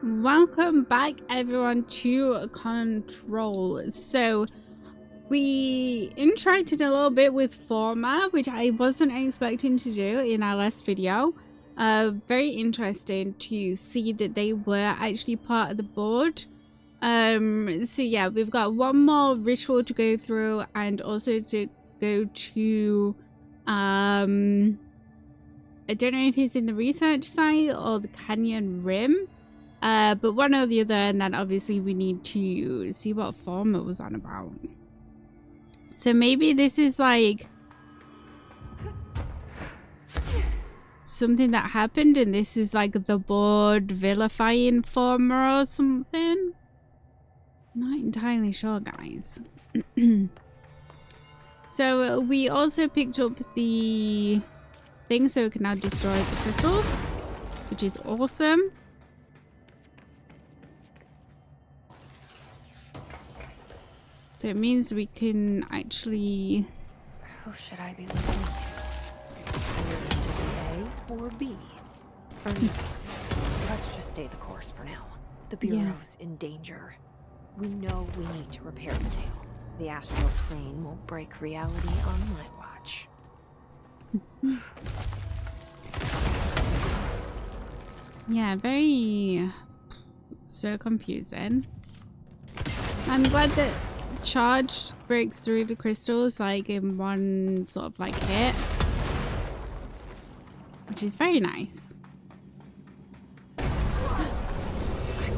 Welcome back everyone to Control. So we interacted a little bit with Forma, which I wasn't expecting to do in our last video. Very interesting to see that they were actually part of the board. So yeah, we've got one more ritual to go through and also to go to I don't know if he's in the research site or the Canyon Rim. But one or the other, and then obviously we need to see what form it was on about. So maybe this is like something that happened and this is like the board vilifying Forma or something. Not entirely sure, guys. So we also picked up the thing so we can now destroy the crystals, which is awesome. So it means we can actually... Who should I be listening to? A or B? Or no. Let's just stay the course for now. The Bureau's in danger. We know we need to repair the tail. The astral plane won't break reality on my watch. Yeah, very... so confusing. I'm glad that charge breaks through the crystals like in one sort of like hit, which is very nice. I'm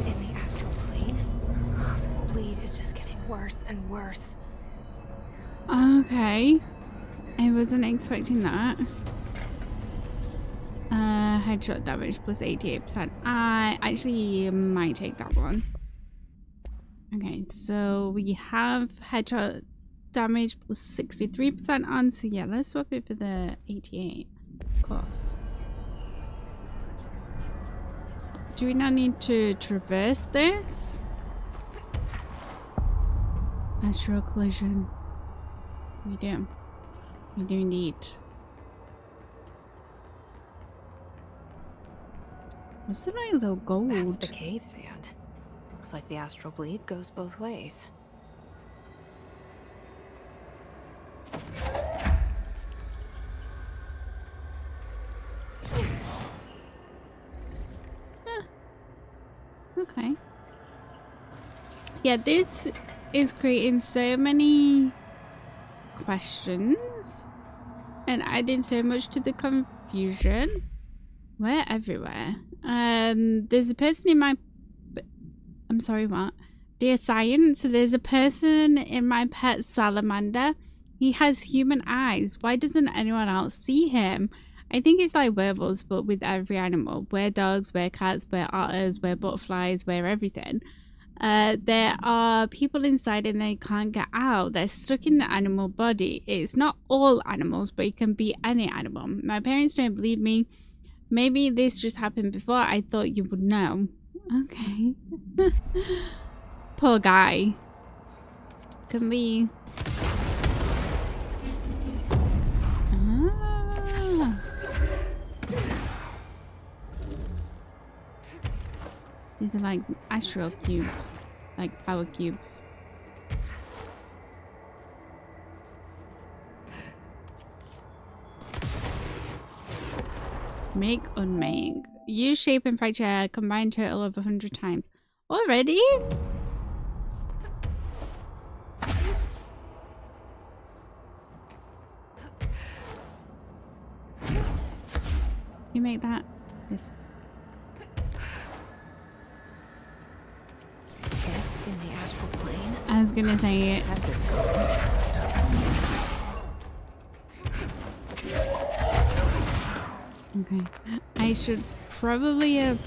in the astral plane. This bleed is just getting worse and worse. Okay, I wasn't expecting that. Headshot damage plus 88%. I actually might take that one. Okay, so we have headshot damage plus 63% on, so yeah, let's swap it for the 88, of course. Do we not need to traverse this? Astral collision. We do. We do indeed. What's the like little gold? That's the cave sand. Looks like the astral bleed goes both ways. Okay. Yeah, this is creating so many questions and adding so much to the confusion. We're everywhere. There's a person in my... I'm sorry, what? Dear Science, there's a person in my pet salamander. He has human eyes. Why doesn't anyone else see him? I think it's like werewolves, but with every animal. We're dogs, we're cats, we're otters, we're butterflies, we're everything. There are people inside and they can't get out. They're stuck in the animal body. It's not all animals, but it can be any animal. My parents don't believe me. Maybe this just happened before. I thought you would know. Okay. Poor guy. Can we... Ah. These are like astral cubes. Like power cubes. Make, unmake. Use shape and fracture combined total of 100 times. Already? You make that? Yes. Yes, in the astral plane. I was gonna say it. That didn't go so fast. Okay. I should probably have...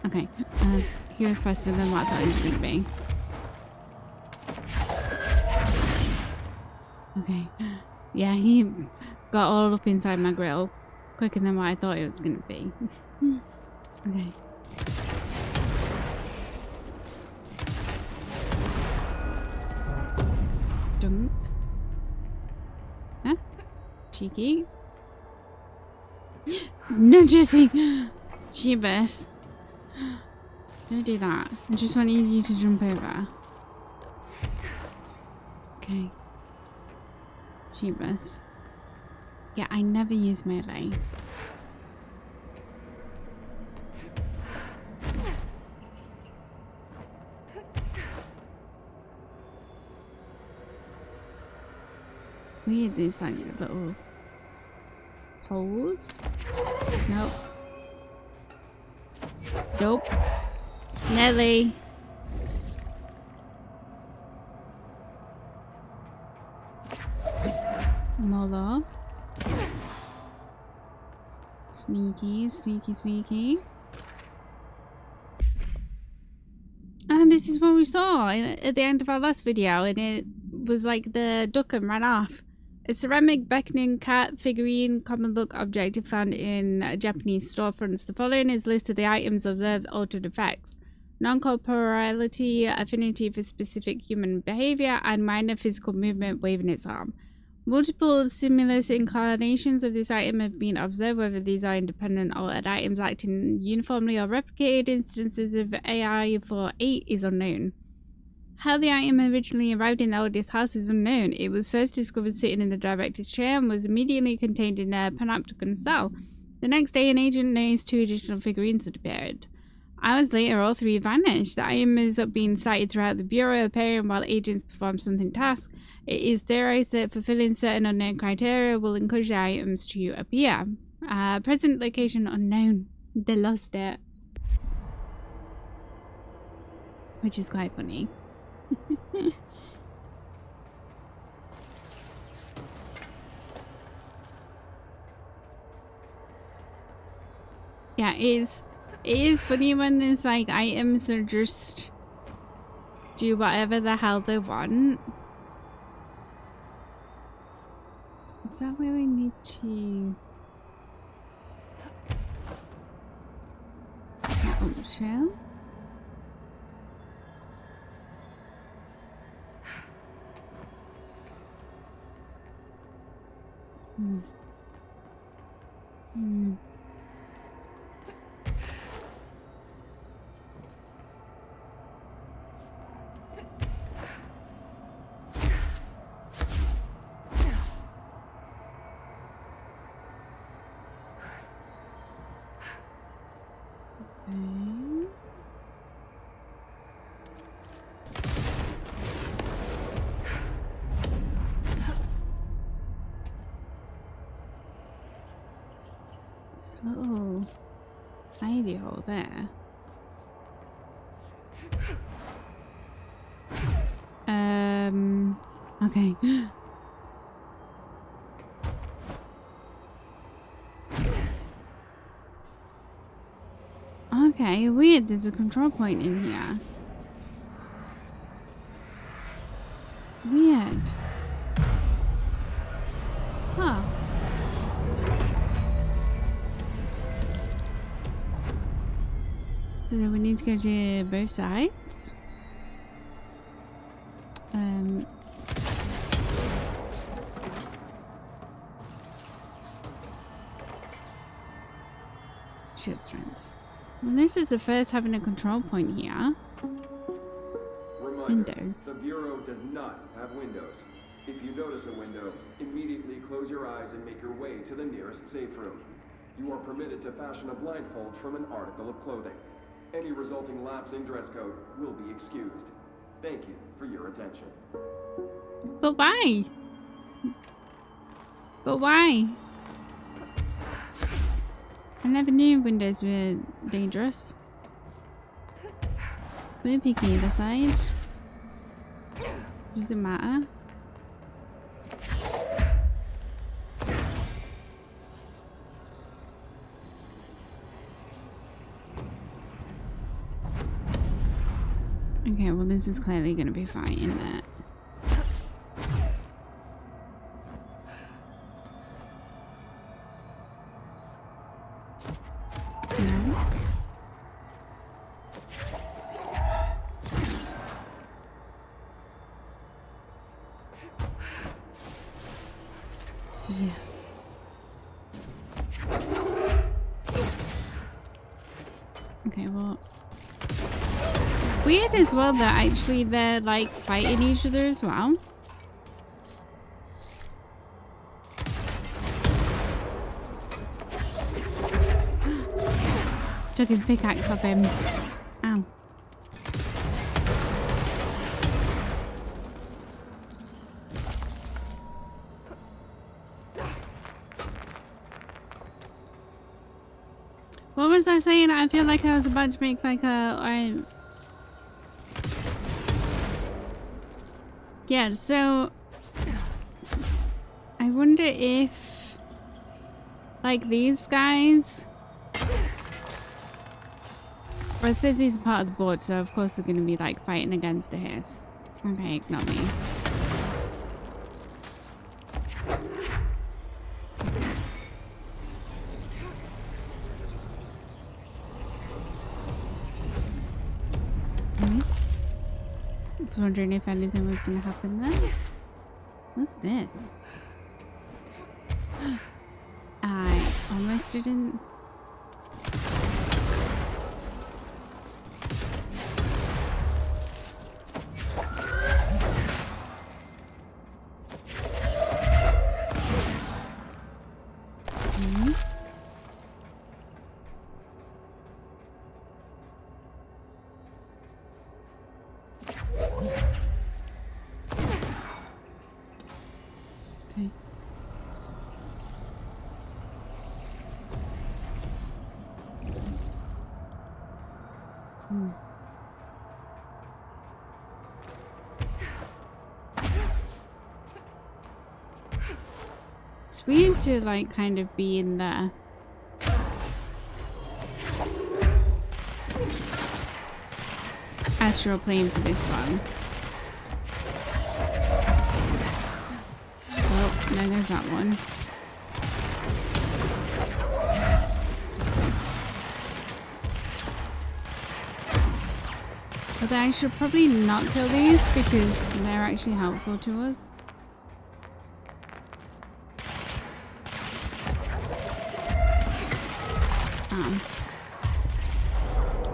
Okay. He was faster than what I thought he was going to be. Okay. Yeah, he got all up inside my grill quicker than what I thought it was going to be. Okay. Dunk. Huh? Cheeky. No, Jesse. Jeebus. Don't do that. I just wanted you to jump over. Okay. Jeebus. Yeah, I never use melee. Weird, these like little holes. Nope. Nope. Nelly. Mother. Sneaky, sneaky, sneaky. And this is what we saw at the end of our last video, and it was like the duck'em ran off. A ceramic beckoning cat figurine, common look object found in Japanese storefronts. The following is a list of the items observed altered effects. Non-corporeality, affinity for specific human behavior, and minor physical movement waving its arm. Multiple similar incarnations of this item have been observed, whether these are independent altered items acting uniformly or replicated instances of AI for 8 is unknown. How the item originally arrived in the oldest house is unknown. It was first discovered sitting in the director's chair and was immediately contained in a panopticon cell. The next day, an agent noticed 2 additional figurines had appeared. Hours later, all 3 vanished. The item is being sighted throughout the bureau, appearing while agents perform something task. It is theorized that fulfilling certain unknown criteria will encourage the items to appear. Present location unknown. They lost it. Which is quite funny. Yeah, it is funny when there's like items that just do whatever the hell they want. Is that where we need to shell? This little hidey hole there. Okay. Okay, weird. There's a control point in here. Weird. Huh. So we need to go to both sides. Shield strength. Well, this is the first having a control point here. Reminder, Windows. the Bureau does not have windows. If you notice a window, immediately close your eyes and make your way to the nearest safe room. You are permitted to fashion a blindfold from an article of clothing. Any resulting lapse in dress code will be excused. Thank you for your attention. But why? But why? I never knew windows were dangerous. Can we pick either side? Does it matter? Okay, well this is clearly going to be fine, isn't it? No. Yeah. Okay, well... weird as well that actually they're like fighting each other as well. Took his pickaxe off him. Ow. What was I saying? I feel like I was about to make like a... Yeah, so... I wonder if... Like these guys... Well, I suppose he's a part of the board, so of course they're going to be like fighting against the hiss. Okay, ignore me. I was wondering if anything was going to happen then. What's this? I almost didn't... It's weird to like kind of be in the astral plane for this long. Well, there goes that one. But I should probably not kill these because they're actually helpful to us.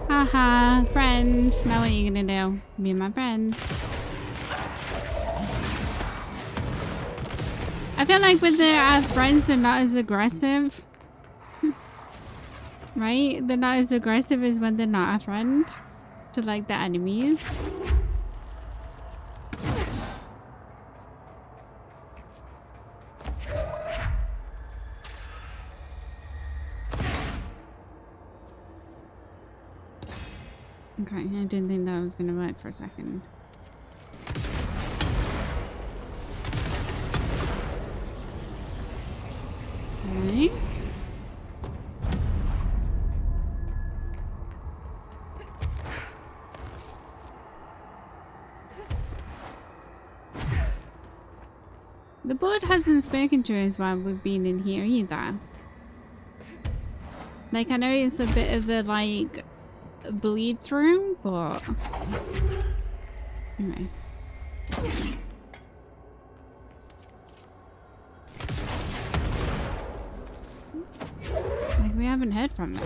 Haha, friend. Now what are you gonna do? Be my friend. I feel like with their friends, they're not as aggressive. Right? They're not as aggressive as when they're not a friend to like the enemies. Okay, I didn't think that was gonna work for a second. Okay. The board hasn't spoken to us while we've been in here either. Like, I know it's a bit of a, like, bleed through, but... Anyway. Like, we haven't heard from them.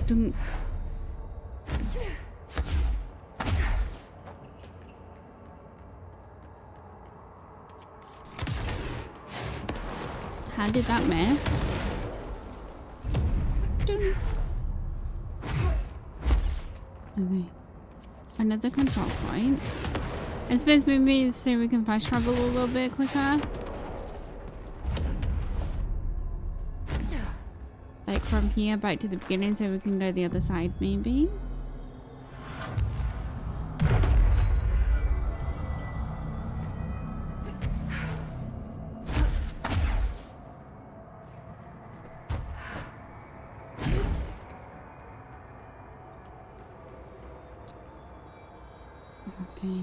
Dunk. How did that miss? Dunk. Okay. Another control point. I suppose maybe so we can fast travel a little bit quicker. Like from here back to the beginning so we can go the other side maybe. Okay.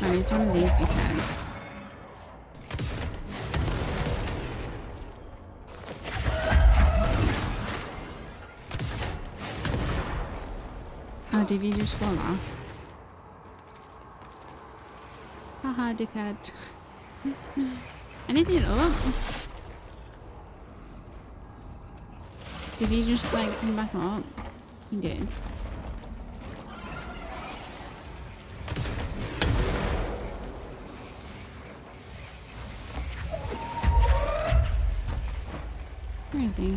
And it's one of these dickheads. Oh, did he just fall off? Haha, dickhead. Anything up? Did he just like come back up? He did. Where is he?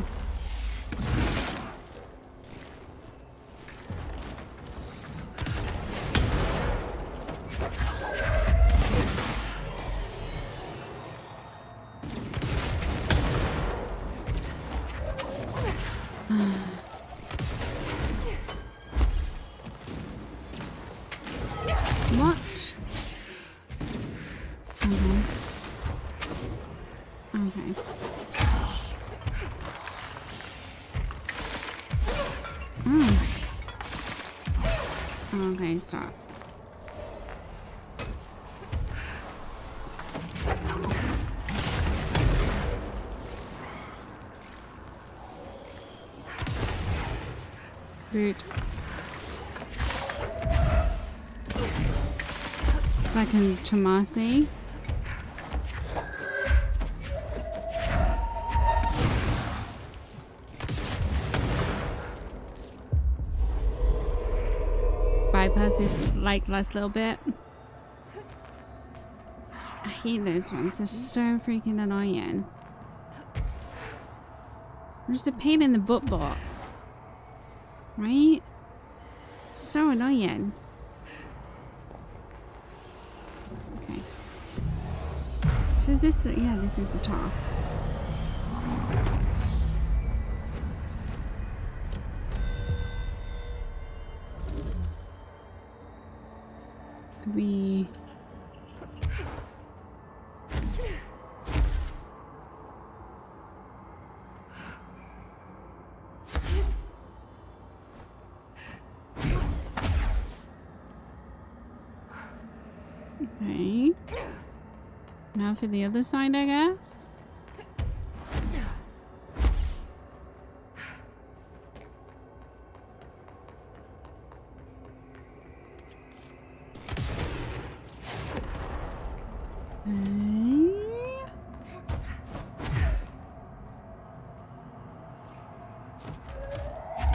What? Okay. Okay, stop. Rude. Second Tomasi. Bypass this like last little bit. I hate those ones. They're so freaking annoying. They're just a pain in the butt. Right? So annoying. Okay. So is this, yeah, this is the top. Could we... Okay. Now for the other side, I guess.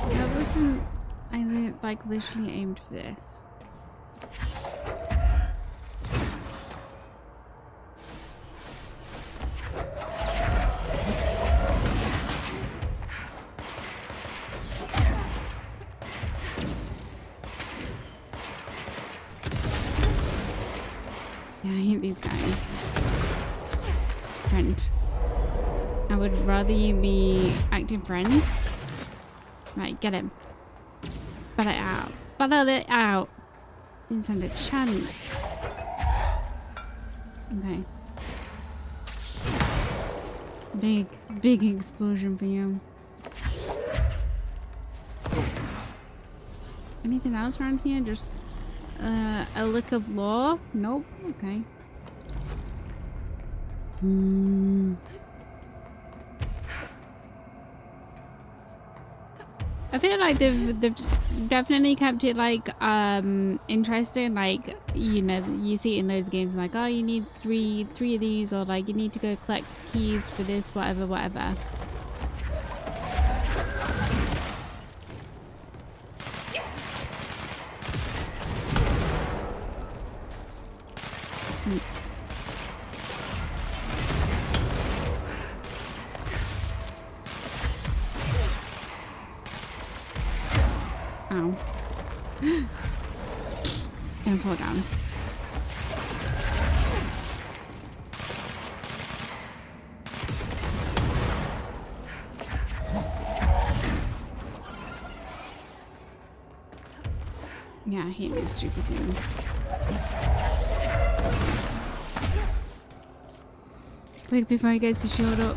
That wasn't... I like literally aimed for this. Yeah, I hate these guys. Friend. I would rather you be active friend. Right, get him. Butt it out. Butt it out. Didn't stand a chance. Okay. Big explosion for you. Anything else around here? Just a lick of law? Nope. Okay. I feel like they've definitely kept it like interesting, like, you know, you see it in those games like, oh, you need three of these, or like you need to go collect keys for this, whatever. Ow. Don't fall down. Yeah, I hate these stupid things. Quick before he gets his shield up.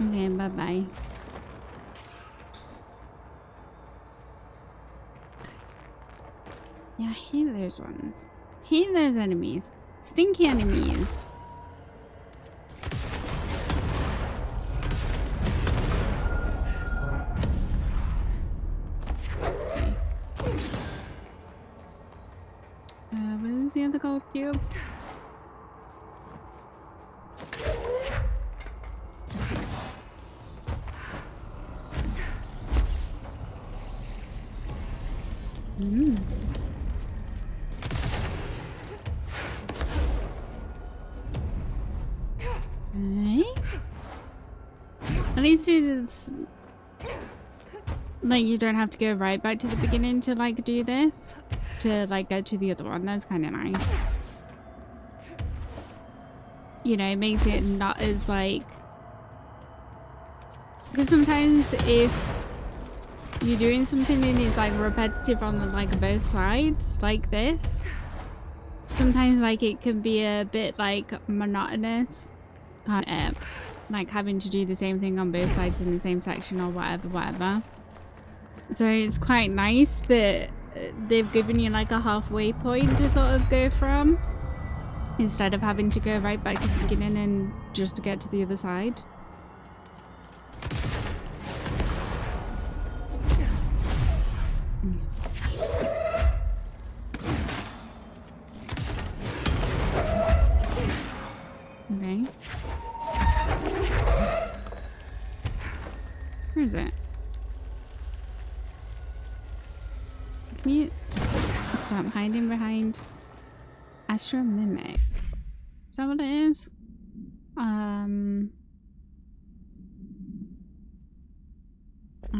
Okay, bye-bye. Yeah, I hate those ones. Hate those enemies. Stinky enemies. Okay. Where was the other gold cube? Hmm. Right. At least it's like you don't have to go right back to the beginning to like do this, to like go to the other one. That's kind of nice. You know, it makes it not as like, because sometimes if you're doing something and it's like repetitive on the, like both sides like this, sometimes like it can be a bit like monotonous, kind of like having to do the same thing on both sides in the same section or whatever. So it's quite nice that they've given you like a halfway point to sort of go from, instead of having to go right back to the beginning and just to get to the other side. Okay. Where is it? Can you stop hiding behind Astro Mimic? Is that what it is?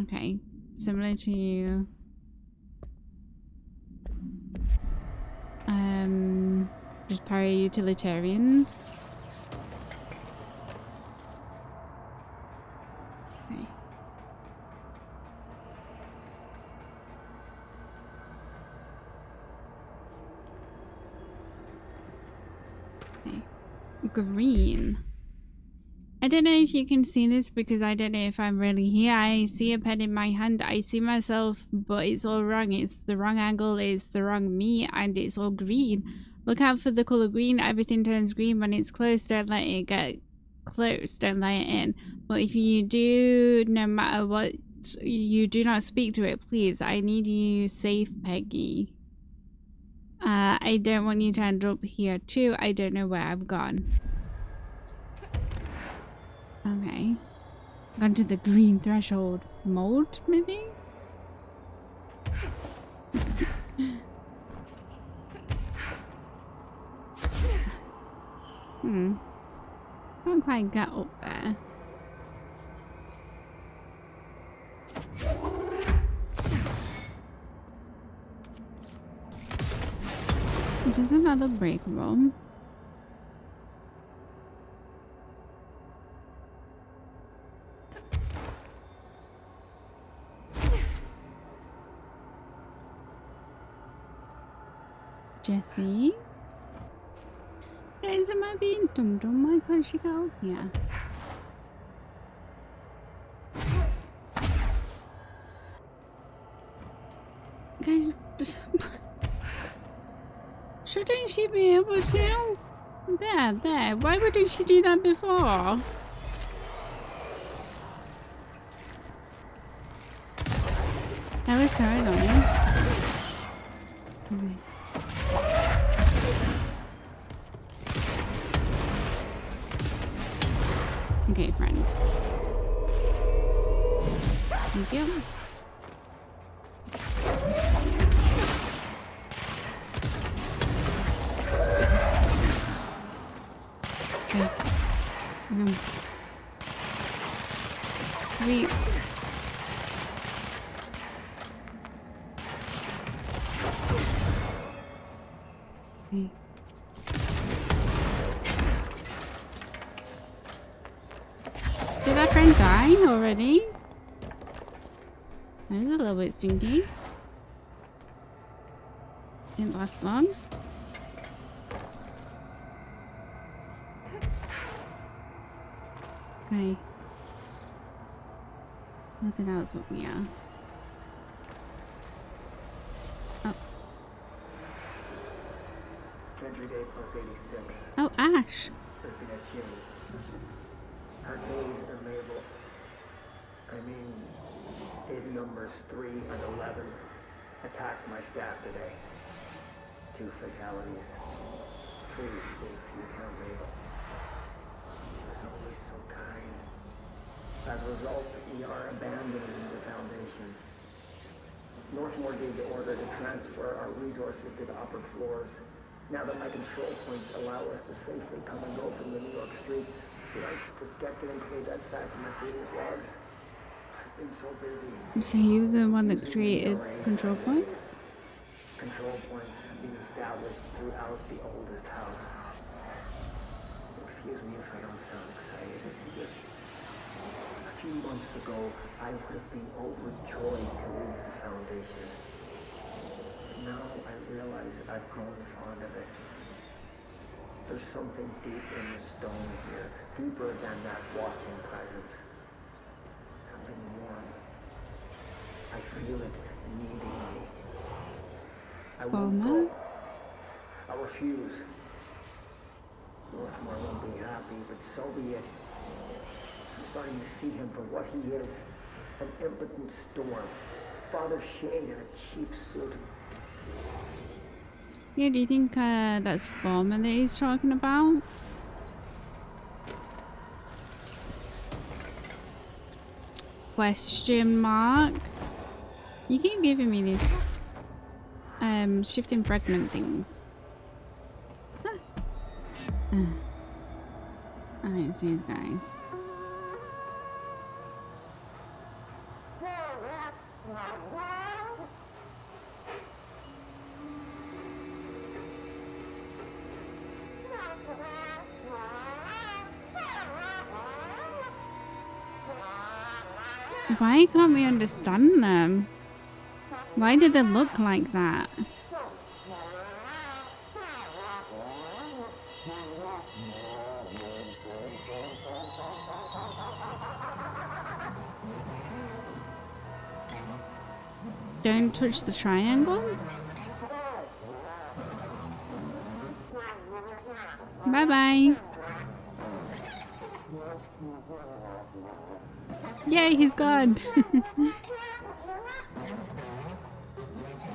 Okay. Similar to just para-utilitarians. Okay. Okay. Green. I don't know if you can see this because I don't know if I'm really here. I see a pen in my hand. I see myself, but it's all wrong. It's the wrong angle, it's the wrong me, and it's all green. Look out for the color green. Everything turns green when it's close. Don't let it get close. Don't let it in. But if you do, no matter what, you do not speak to it, please. I need you safe, Peggy. I don't want you to end up here too. I don't know where I've gone. Okay. Gone to the green threshold mode, maybe? Can't quite get up there. Doesn't that look breakable? Jessie? Guys, am I being dum-dum? Why can't she go up here? Guys, shouldn't she be able to? There. Why wouldn't she do that before? That was so annoying. Okay. Okay, friend. Thank you. Okay. Wait. Okay. Did our friend die already? That was a little bit stinky. Didn't last long. Okay. Nothing else up here. Oh. Entry date plus 86. Oh, Ash. Looking at you. Hercules and Mabel. I mean, id numbers 3 and 11 attacked my staff today. 2 fatalities. 3 if you count Mabel. She was always so kind. As a result, we are abandoning the Foundation. Northmore gave the order to transfer our resources to the upper floors. Now that my control points allow us to safely come and go from the New York streets, did I forget to include that fact in my previous logs? I've been so busy. So he was the one that created control points? Control points have been established throughout the oldest house. Excuse me if I don't sound excited, it's just... A few months ago, I would have been overjoyed to leave the Foundation. But now I realize I've grown fond of it. There's something deep in the stone here, deeper than that watching presence. Something warm. I feel it needing me. I won't go. I'll refuse. Northmore won't be happy, but so be it. I'm starting to see him for what he is. An impotent storm. Father Shane in a cheap suit. Yeah, do you think that's Foreman that he's talking about? Question mark. You keep giving me these shifting fragment things. Huh. I didn't see these guys. Why can't we understand them? Why did they look like that? Don't touch the triangle? Bye-bye. Yay, he's gone.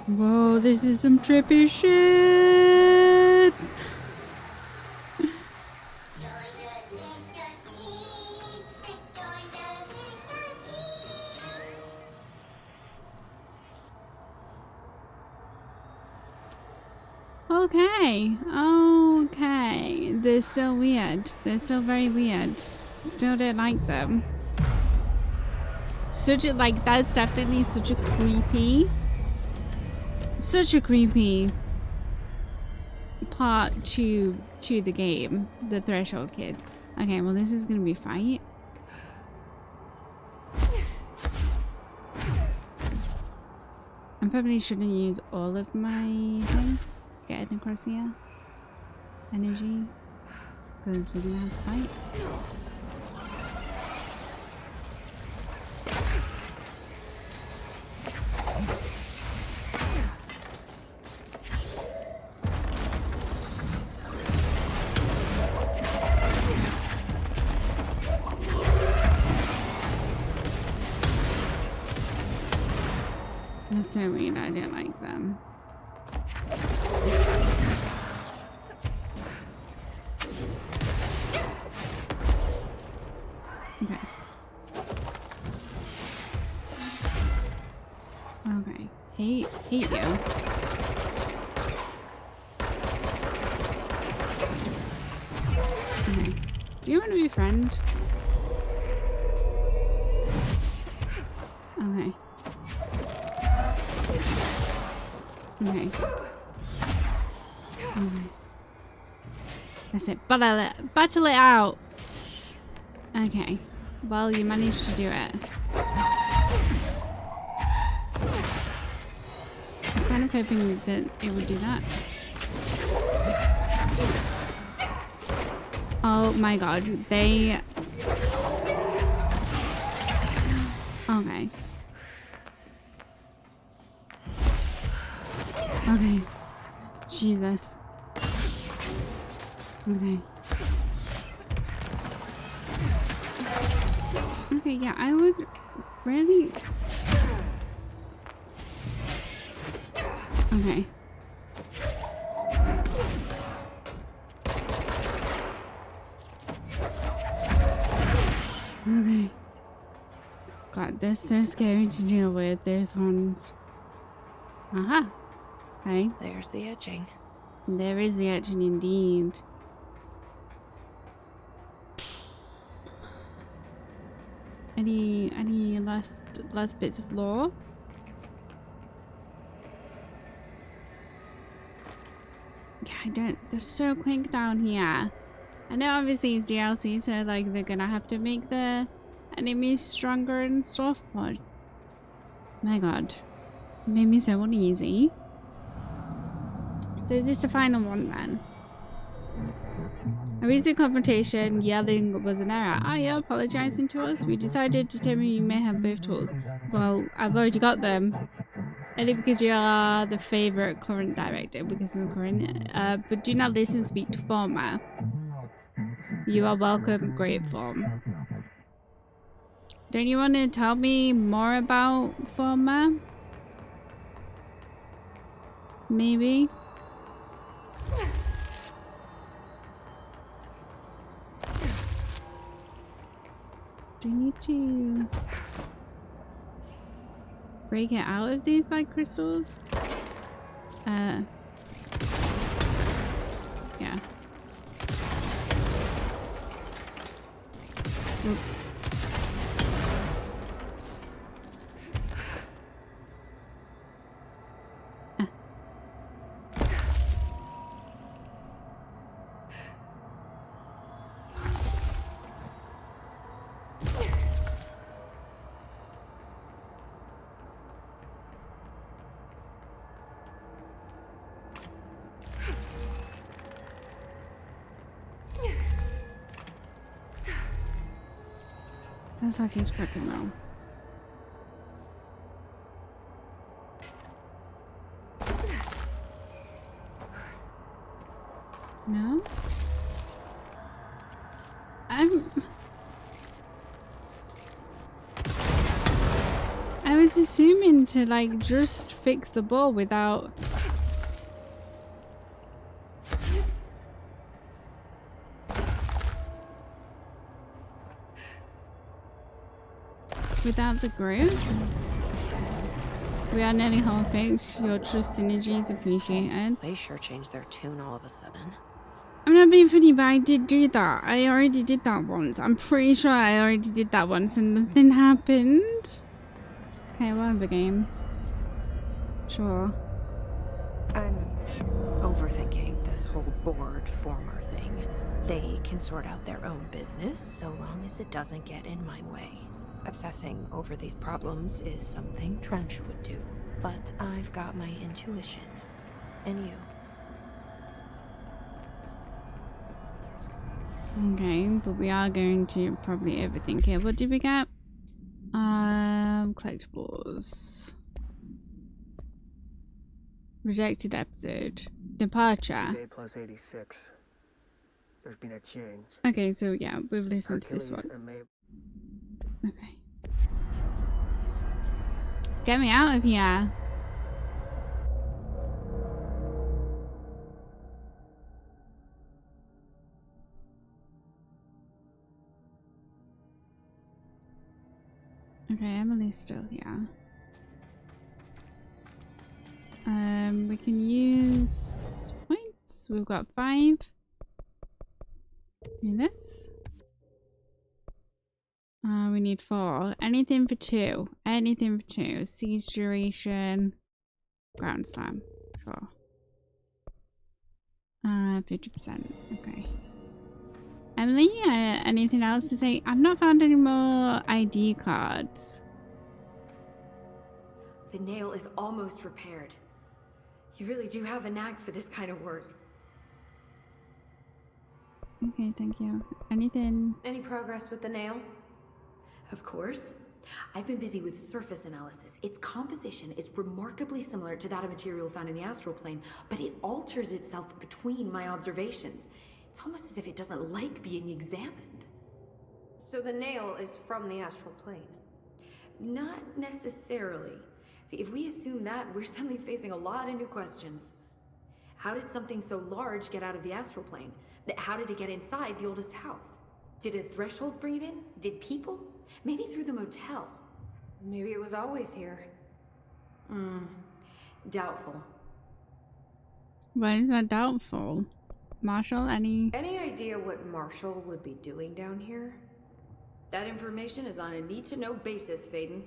Whoa, this is some trippy shit. Okay. They're still weird. They're still very weird. Still don't like them. That's definitely such a creepy part to the game, the Threshold kids. Okay, well this is gonna be a fight. I probably shouldn't use all of my thing. Getting across here. Energy. Because we're gonna have to fight. That's so weird, I don't like them. Okay. Hate you. Okay. Do you want to be a friend? Okay. Okay. That's it. Battle it out. Okay. Well, you managed to do it. I was kind of hoping that it would do that. Oh my god, they... Okay. Okay. Jesus. Okay. Okay, yeah, I would really... Okay. Okay. God, they're so scary to deal with. There's ones. Aha. Okay. There's the etching. There is the etching indeed. Any last bits of lore? Yeah, I don't. They're so quick down here. I know obviously it's DLC, so like they're gonna have to make the enemies stronger and stuff, but my god, it made me so uneasy. So is this the final one then? A recent confrontation, yelling was an error. Are you apologizing to us? We decided to determine you may have both tools. Well, I've already got them. Only because you are the favorite current director, because of the current. But do not listen, speak to former. You are welcome, great form. Don't you want to tell me more about former? Maybe? Do you need to break it out of these like crystals? Yeah. Oops. Sounds like he's cracking now. No? I was assuming to like just fix the ball without the group. We are nearly whole fixed. Your trust synergy is appreciated. They sure changed their tune all of a sudden. I'm not being funny, but I did do that. I already did that once. I'm pretty sure I already did that once and nothing happened. Okay, whatever game. Sure. I'm overthinking this whole board former thing. They can sort out their own business so long as it doesn't get in my way. Obsessing over these problems is something Trench would do, but I've got my intuition. And you. Okay, but we are going to probably overthink it. What did we get? Collectibles. Rejected episode. Departure. Day plus 86. There's been a change. Okay, so yeah, we've listened to this one. Okay. Get me out of here. Okay, Emily's still here. We can use points. We've got 5. Do this. We need 4. Anything for 2. Anything for 2. Siege duration. Ground slam. Sure. 50%. Okay. Emily, anything else to say? I've not found any more ID cards. The nail is almost repaired. You really do have a knack for this kind of work. Okay, thank you. Anything? Any progress with the nail? Of course. I've been busy with surface analysis. Its composition is remarkably similar to that of material found in the astral plane, but it alters itself between my observations. It's almost as if it doesn't like being examined. So the nail is from the astral plane. Not necessarily. See, if we assume that, we're suddenly facing a lot of new questions. How did something so large get out of the astral plane? How did it get inside the oldest house? Did a threshold bring it in? Did people? Maybe through the motel. Maybe it was always here. Doubtful. Why is that doubtful? Marshall, any idea what Marshall would be doing down here? That information is on a need-to-know basis, Faden.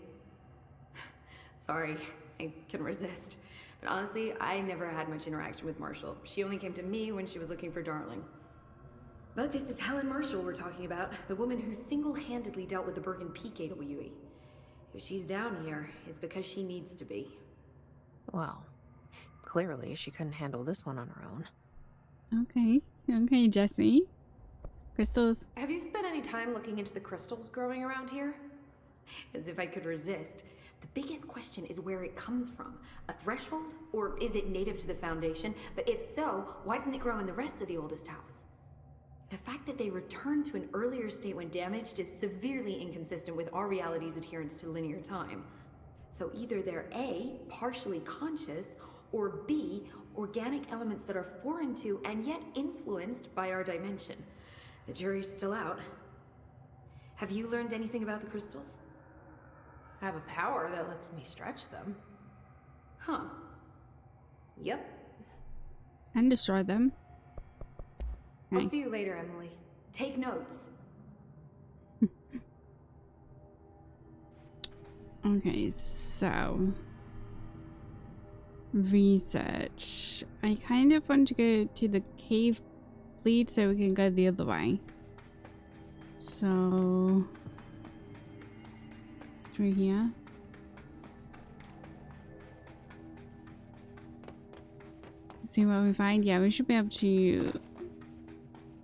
Sorry, I can resist. But honestly, I never had much interaction with Marshall. She only came to me when she was looking for Darling. But this is Helen Marshall we're talking about, the woman who single-handedly dealt with the Bergen Peak AWE. If she's down here, it's because she needs to be. Well, clearly she couldn't handle this one on her own. Okay, Jesse. Crystals. Have you spent any time looking into the crystals growing around here? As if I could resist. The biggest question is where it comes from. A threshold? Or is it native to the Foundation? But if so, why doesn't it grow in the rest of the oldest house? The fact that they returned to an earlier state when damaged is severely inconsistent with our reality's adherence to linear time. So either they're A, partially conscious, or B, organic elements that are foreign to and yet influenced by our dimension. The jury's still out. Have you learned anything about the crystals? I have a power that lets me stretch them. Huh. Yep. And destroy them. I'll see you later, Emily. Take notes. Okay, so research. I kind of want to go to the cave bleed so we can go the other way. So through here. See what we find. Yeah, we should be able to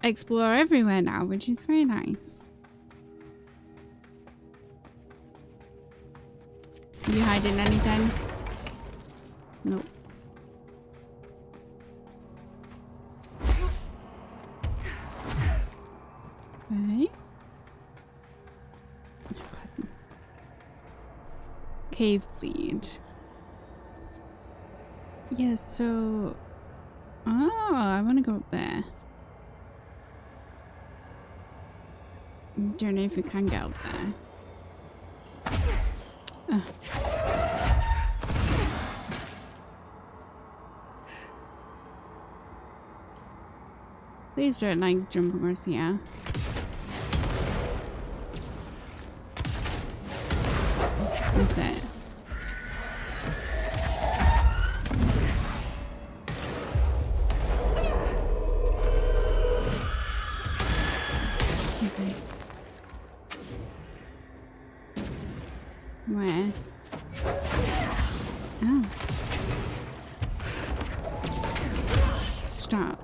explore everywhere now, which is very nice. You hiding anything? Nope. Okay. Cave bleed. Yeah, so... Oh, I want to go up there. Don't know if we can get up there. Ugh. Please don't like jump across here. That's it. Okay. Where? Oh. Stop.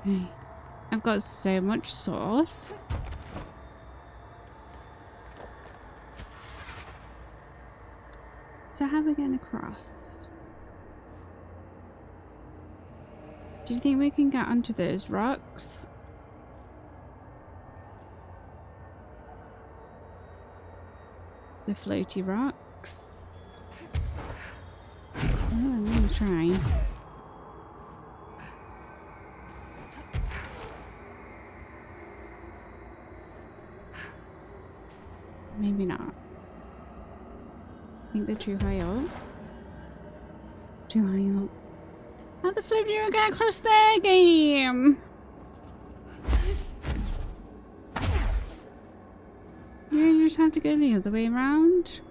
Okay. I've got so much sauce. So how are we getting across? Do you think we can get onto those rocks? The floaty rocks? Oh, I'm gonna try. Maybe not. I think they're too high up. Too high up. How the flip do you get across their game? You just have to go the other way around.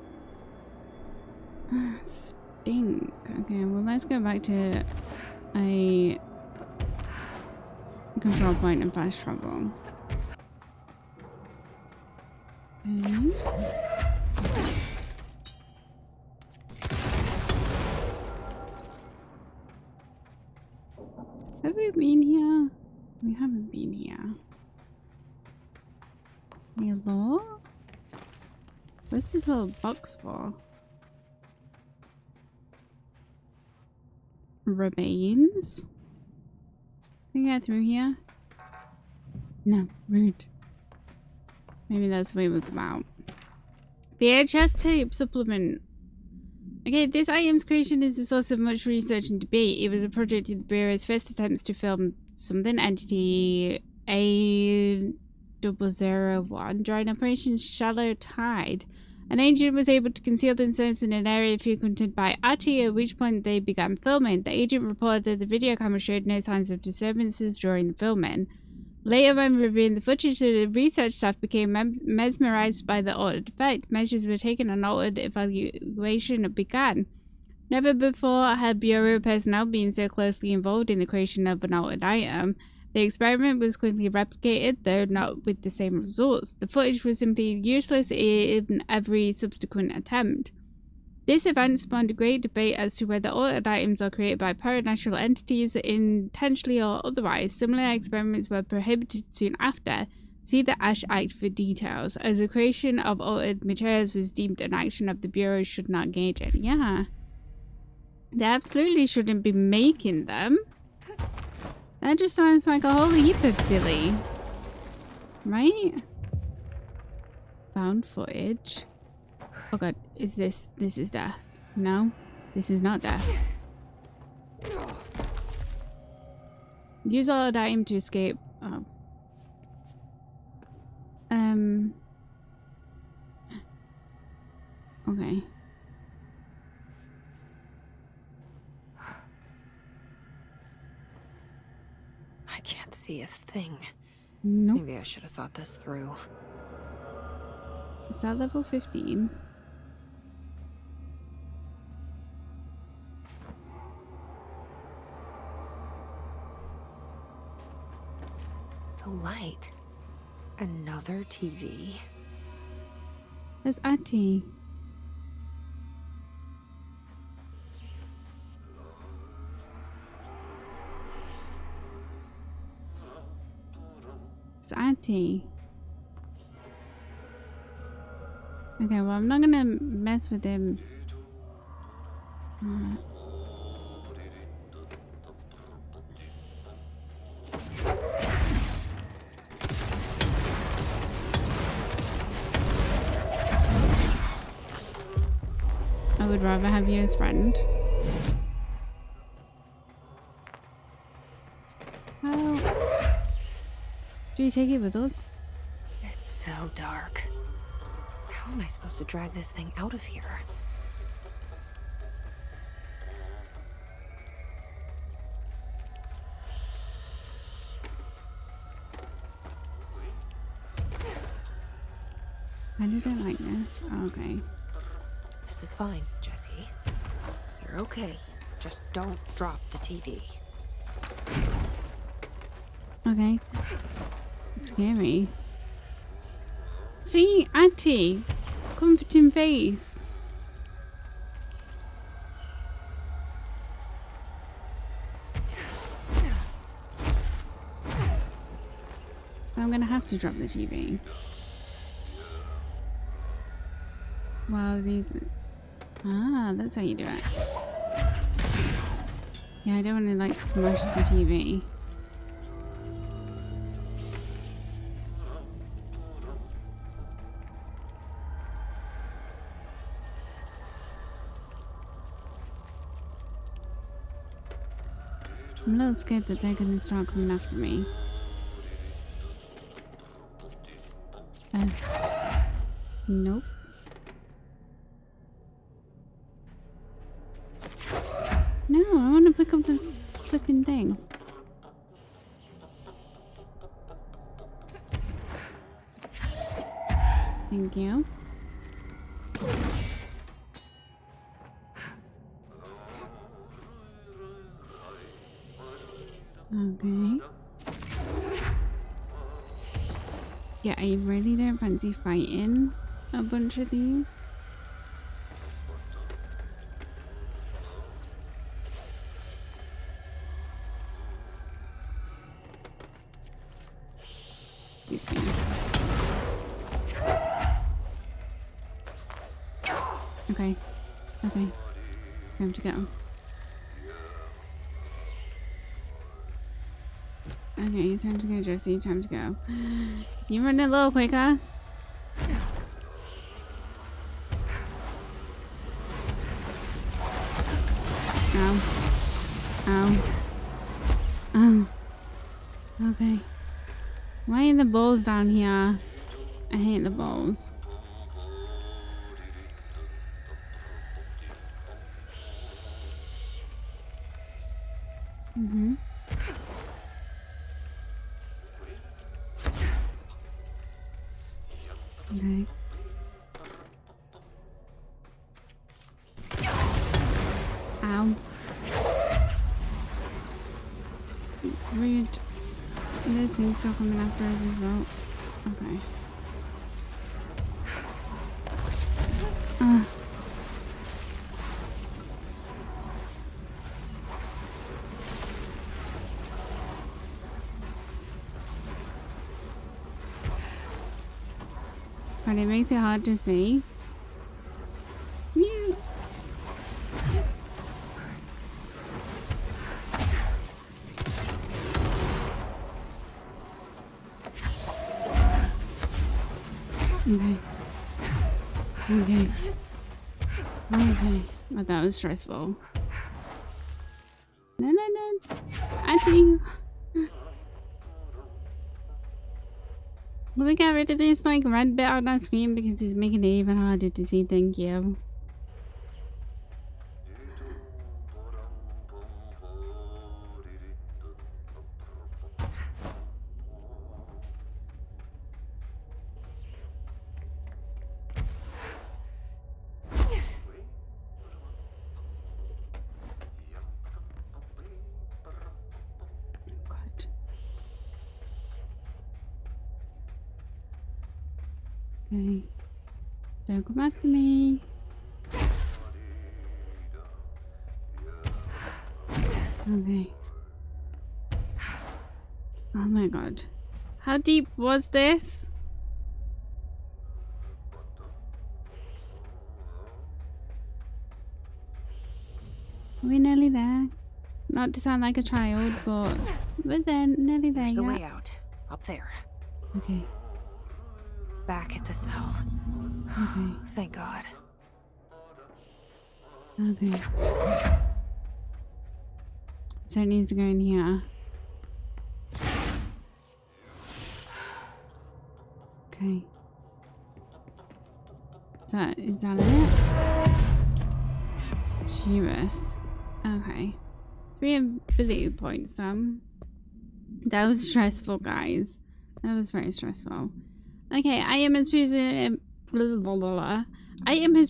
Stink. Okay, well let's go back to a control point and fast travel. Okay. Have we been here? We haven't been here. Hello? What's this little box for? Remains? Can I get through here? No, rude. Maybe that's the way we come out. VHS tape supplement. Okay, this item's creation is the source of much research and debate. It was a project in the Bureau's first attempts to film something entity A001 during Operation Shallow Tide. An agent was able to conceal themselves in an area frequented by Ati, at which point they began filming. The agent reported that the video camera showed no signs of disturbances during the filming. Later, when reviewing the footage, the research staff became mesmerized by the altered effect. Measures were taken and altered evaluation began. Never before had Bureau personnel been so closely involved in the creation of an altered item. The experiment was quickly replicated, though not with the same results. The footage was simply useless in every subsequent attempt. This event spawned a great debate as to whether altered items are created by paranatural entities intentionally or otherwise. Similar experiments were prohibited soon after. See the Ash Act for details. As the creation of altered materials was deemed an action of the Bureau should not engage in. Yeah. They absolutely shouldn't be making them. That just sounds like a whole heap of silly. Right? Found footage. Oh god, is this is death? No, this is not death. Use all of that aim to escape. Oh. Okay. I can't see a thing. Nope. Maybe I should have thought this through. It's at level 15. The light. Another TV. There's Auntie. It's Auntie. Okay, well, I'm not gonna mess with him. I would rather have you as friend. How do you take it with us? It's so dark. How am I supposed to drag this thing out of here? I don't like this. Oh, okay. This is fine, Jesse. You're okay. Just don't drop the TV. Okay. It's scary. See, Auntie, comforting face. I'm gonna have to drop the TV. Wow, these. Ah, that's how you do it. Yeah, I don't want to like smash the TV. I'm a little scared that they're gonna start coming after me. Nope. No, I want to pick up the flipping thing. Thank you. Okay. Yeah, I really don't fancy fighting a bunch of these. Excuse me. Okay. Okay. Time to go. Okay, time to go, Jesse. Time to go. You run a little quicker. Ow. Ow. Oh. Okay. Why are the balls down here? I hate the balls. Mm-hmm. Okay. Ow. Rude. This thing's still coming after us as well. Okay. But it makes it hard to see. Yeah. Okay. Okay. Okay. But that was stressful. No, no, no. Auntie. Let me get rid of this like red bit on that screen because it's making it even harder to see. Thank you. God. Okay. Don't come after me. Okay. Oh my god. How deep was this? Are we nearly there? Not to sound like a child, but we're there, nearly there. There's the yet. way out. Up there. Okay. Back at the cell. Okay. Thank God. Okay. So it needs to go in here. Okay. Is that it? Jeebus. Okay. 3 ability points then. That was stressful, guys. That was very stressful. Okay, IM has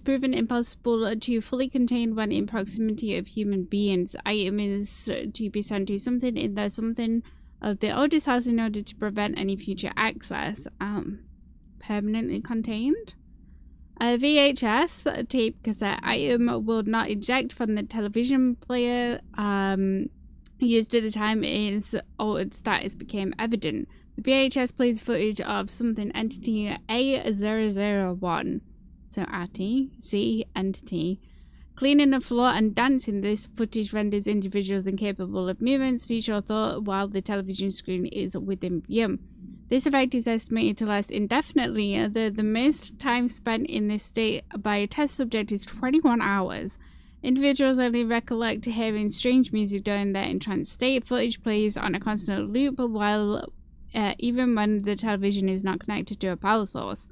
proven impossible to fully contain when in proximity of human beings. IM is to be sent to something in the something of the oldest house in order to prevent any future access. Permanently contained. A VHS tape cassette item will not eject from the television player used at the time its altered status became evident. The VHS plays footage of something entity A001. So ATI, C entity. Cleaning the floor and dancing. This footage renders individuals incapable of movement, speech or thought while the television screen is within view. This effect is estimated to last indefinitely. The most time spent in this state by a test subject is 21 hours. Individuals only recollect hearing strange music during their entranced state. Footage plays on a constant loop while even when the television is not connected to a power source.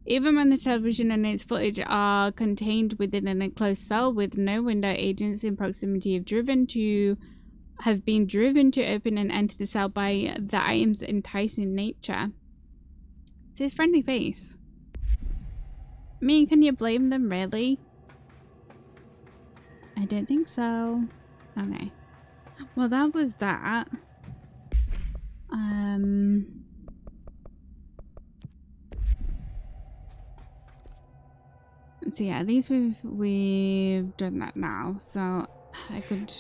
Even when the television and its footage are contained within an enclosed cell with no window, agents in proximity have been driven to open and enter the cell by the item's enticing nature. It's his friendly face. I mean, can you blame them, really? I don't think so. Okay. Well, that was that. So yeah, at least we've done that now. So I could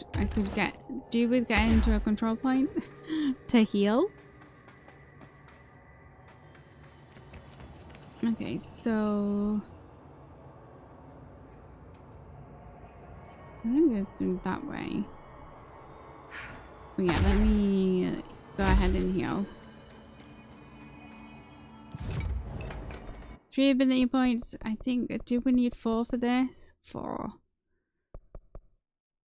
do with getting to a control point to heal. Okay, so I'm gonna go through that way. But yeah, let me go ahead and heal. 3 ability points. I think, do we need 4 for this? 4.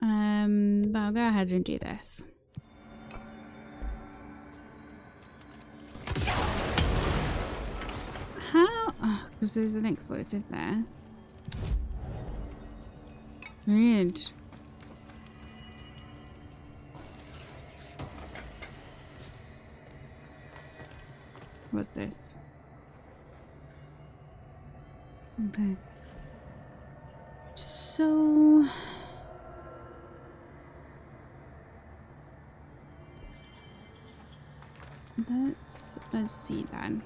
But I'll go ahead and do this. How? Oh, because there's an explosive there. Weird. What's this? Okay. So let's see then.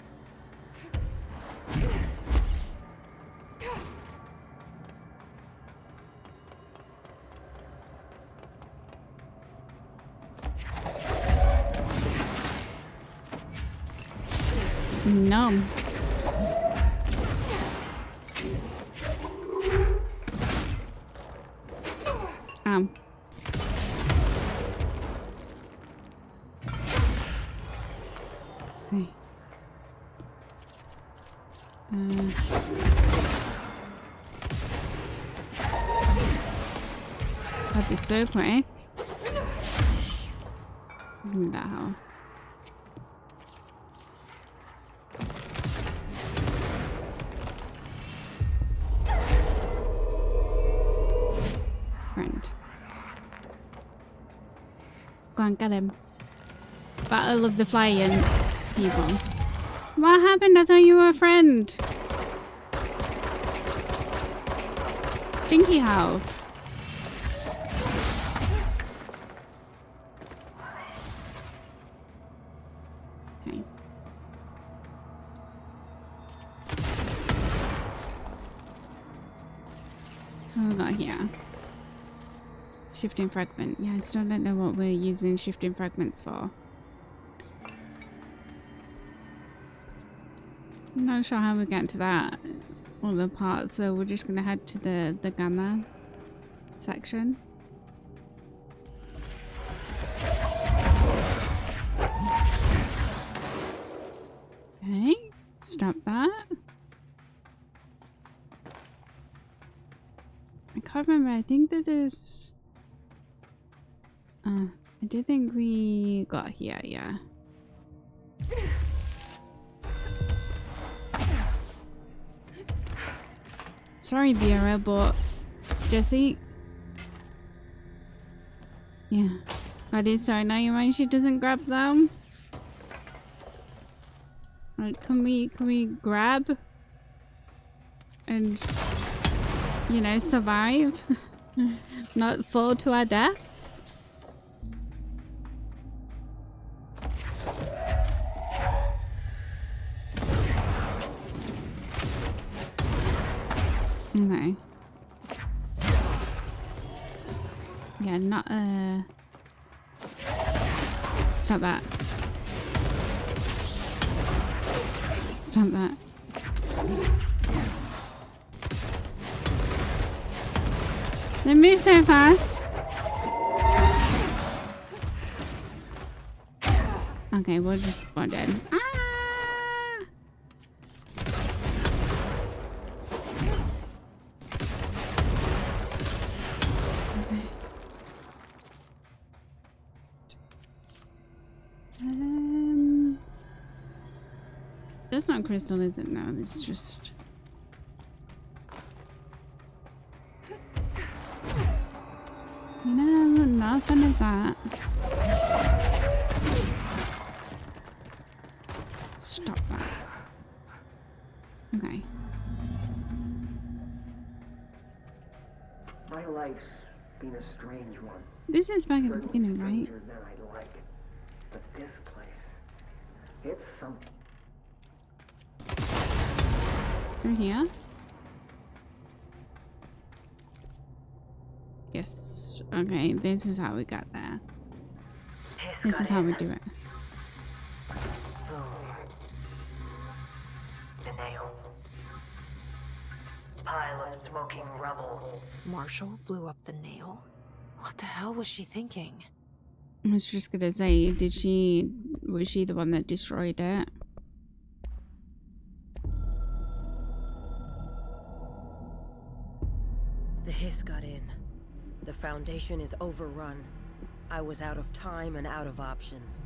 No. Okay. That is so quick. No. Friend. Go on, get him. Battle of the Flying People. What happened? I thought you were a friend. Stinky house. Okay. What have we got here? Shifting fragment. Yeah, I still don't know what we're using shifting fragments for. I'm not sure how we get to that other part, so we're just gonna head to the gamma section. Okay, stop that. I can't remember. I think that there's I do think we got here, yeah. Sorry, Vera, but Jessie. Yeah. That is so annoying when she doesn't grab them. Like, can we grab and, you know, survive? Not fall to our deaths? Okay. Yeah, not stop that. Stop that. They move so fast. Okay, we'll just spawn dead. Ah! That's not crystal, is it? No, it's just... You know, not fun of that. Stop that. Okay. My life's been a strange one. This is back at the Certainly beginning, right? stranger than I'd like. But this place, it's something. Through here? Yes. Okay, this is how we got there. This is how we do it. The nail. pile of smoking rubble. Marshall blew up the nail? What the hell was she thinking? I was just gonna say, was she the one that destroyed it? The hiss got in. The Foundation is overrun. I was out of time and out of options.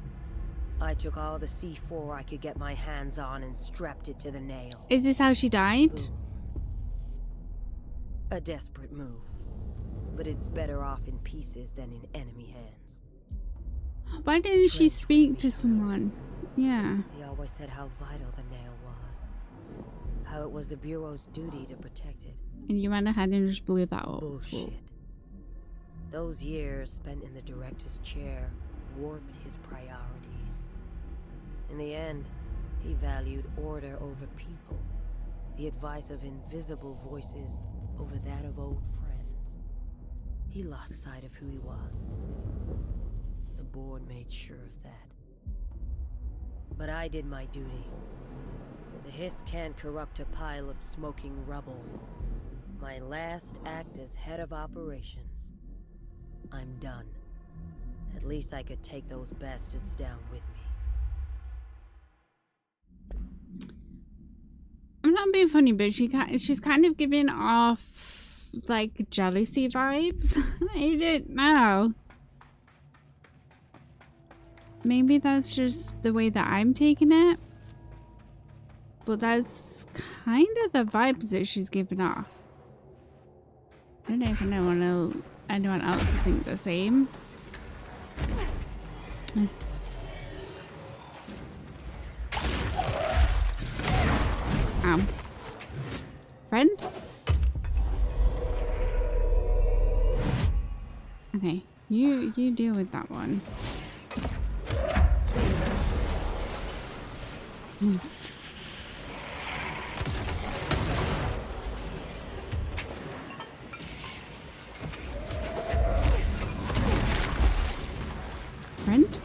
I took all the C4 I could get my hands on and strapped it to the nail. Is this how she died? Boom. A desperate move. But it's better off in pieces than in enemy hands. Why didn't she Trench speak would to be someone? Yeah. He always said how vital the nail was. How it was the Bureau's duty to protect it. And you went ahead and just blew that up. Bullshit. Those years spent in the director's chair warped his priorities. In the end, he valued order over people, the advice of invisible voices over that of old friends. He lost sight of who he was. The board made sure of that. But I did my duty. The hiss can't corrupt a pile of smoking rubble. My last act as head of operations. I'm done. At least I could take those bastards down with me. I'm not being funny, but she's kind of giving off like jealousy vibes. I don't know. Maybe that's just the way that I'm taking it. But that's kind of the vibes that she's giving off. I don't know if anyone else would think the same. Friend? Okay, you deal with that one. Yes. Friend?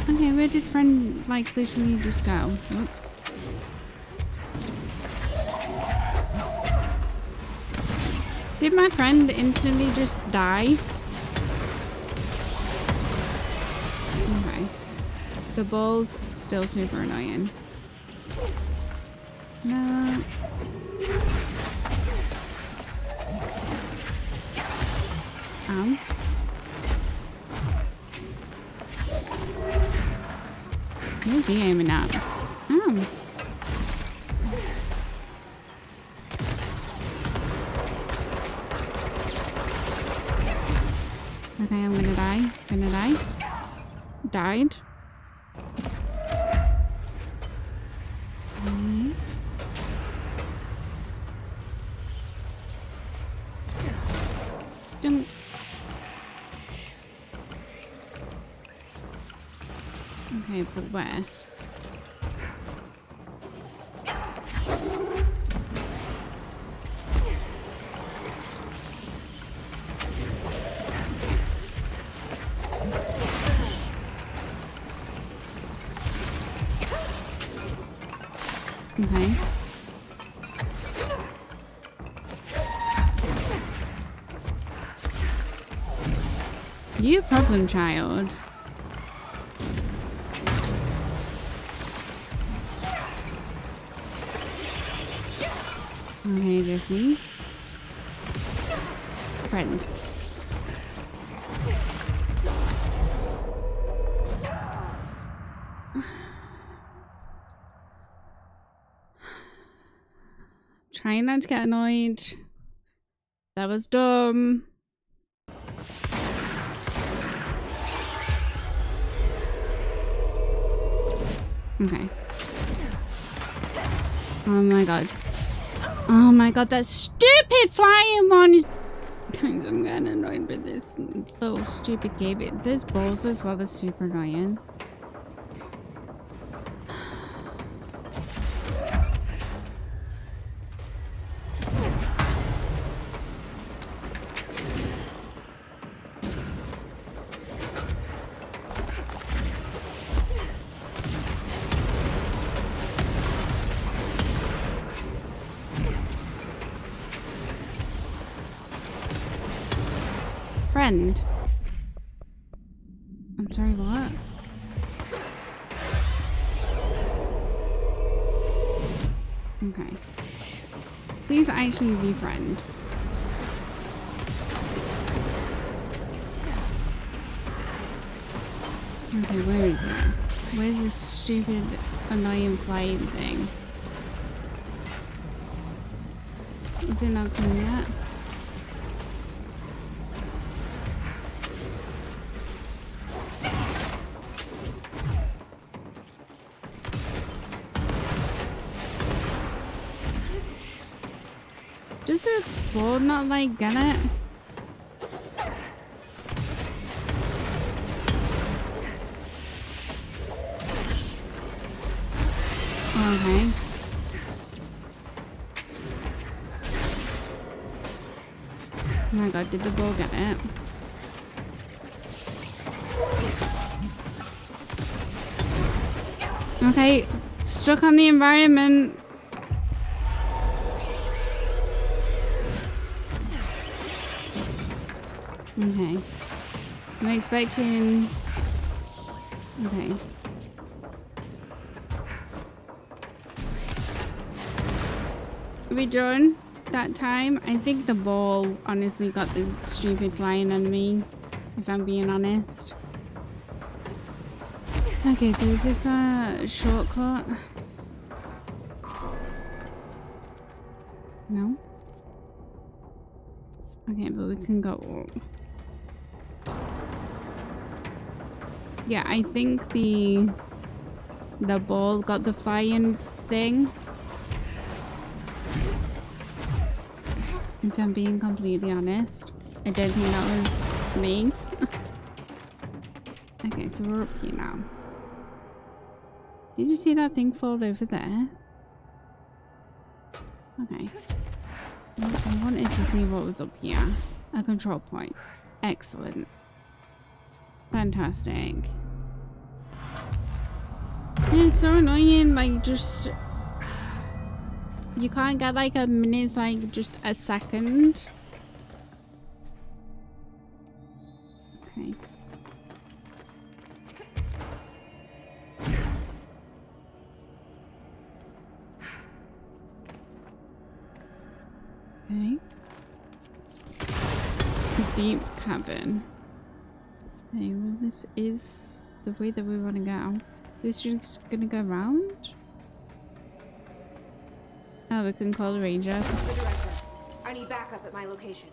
Okay, where did friend like literally just go? Whoops. Did my friend instantly just die? Okay. The ball's still super annoying. No. Ow. Where's he aiming at? Oh. Okay, I'm gonna die. Gonna die. Died. Okay. Dun. Okay, but where? Okay. You problem child. Okay, Jesse. Friend. Trying not to get annoyed. That was dumb. Okay. Oh my god. Oh my god, that stupid flying one is... Guys, I'm getting annoyed with this little stupid game. There's balls as well, that's super annoying. Friend. I'm sorry, what? Okay. Please actually be friend. Okay, where is it? Where's this stupid, annoying flying thing? Is it not coming yet? Does the ball not like get it? Okay. Oh my god, did the ball get it? Okay, stuck on the environment. Okay. I'm expecting... Okay. Are we done that time? I think the ball honestly got the stupid flying on me, if I'm being honest. Okay, so is this a shortcut? No? Okay, but we can go up. Yeah, I think the ball got the flying thing. If I'm being completely honest, I don't think that was me. Okay, so we're up here now. Did you see that thing fall over there? Okay. I wanted to see what was up here. A control point. Excellent. Fantastic. Yeah, it's so annoying, like, just... You can't get, like, a minute's, like, just a second. Okay. Okay. A deep cavern. Okay, well, this is the way that we want to go. This just gonna go around? Oh, we can call the ranger. The director. I need backup at my location.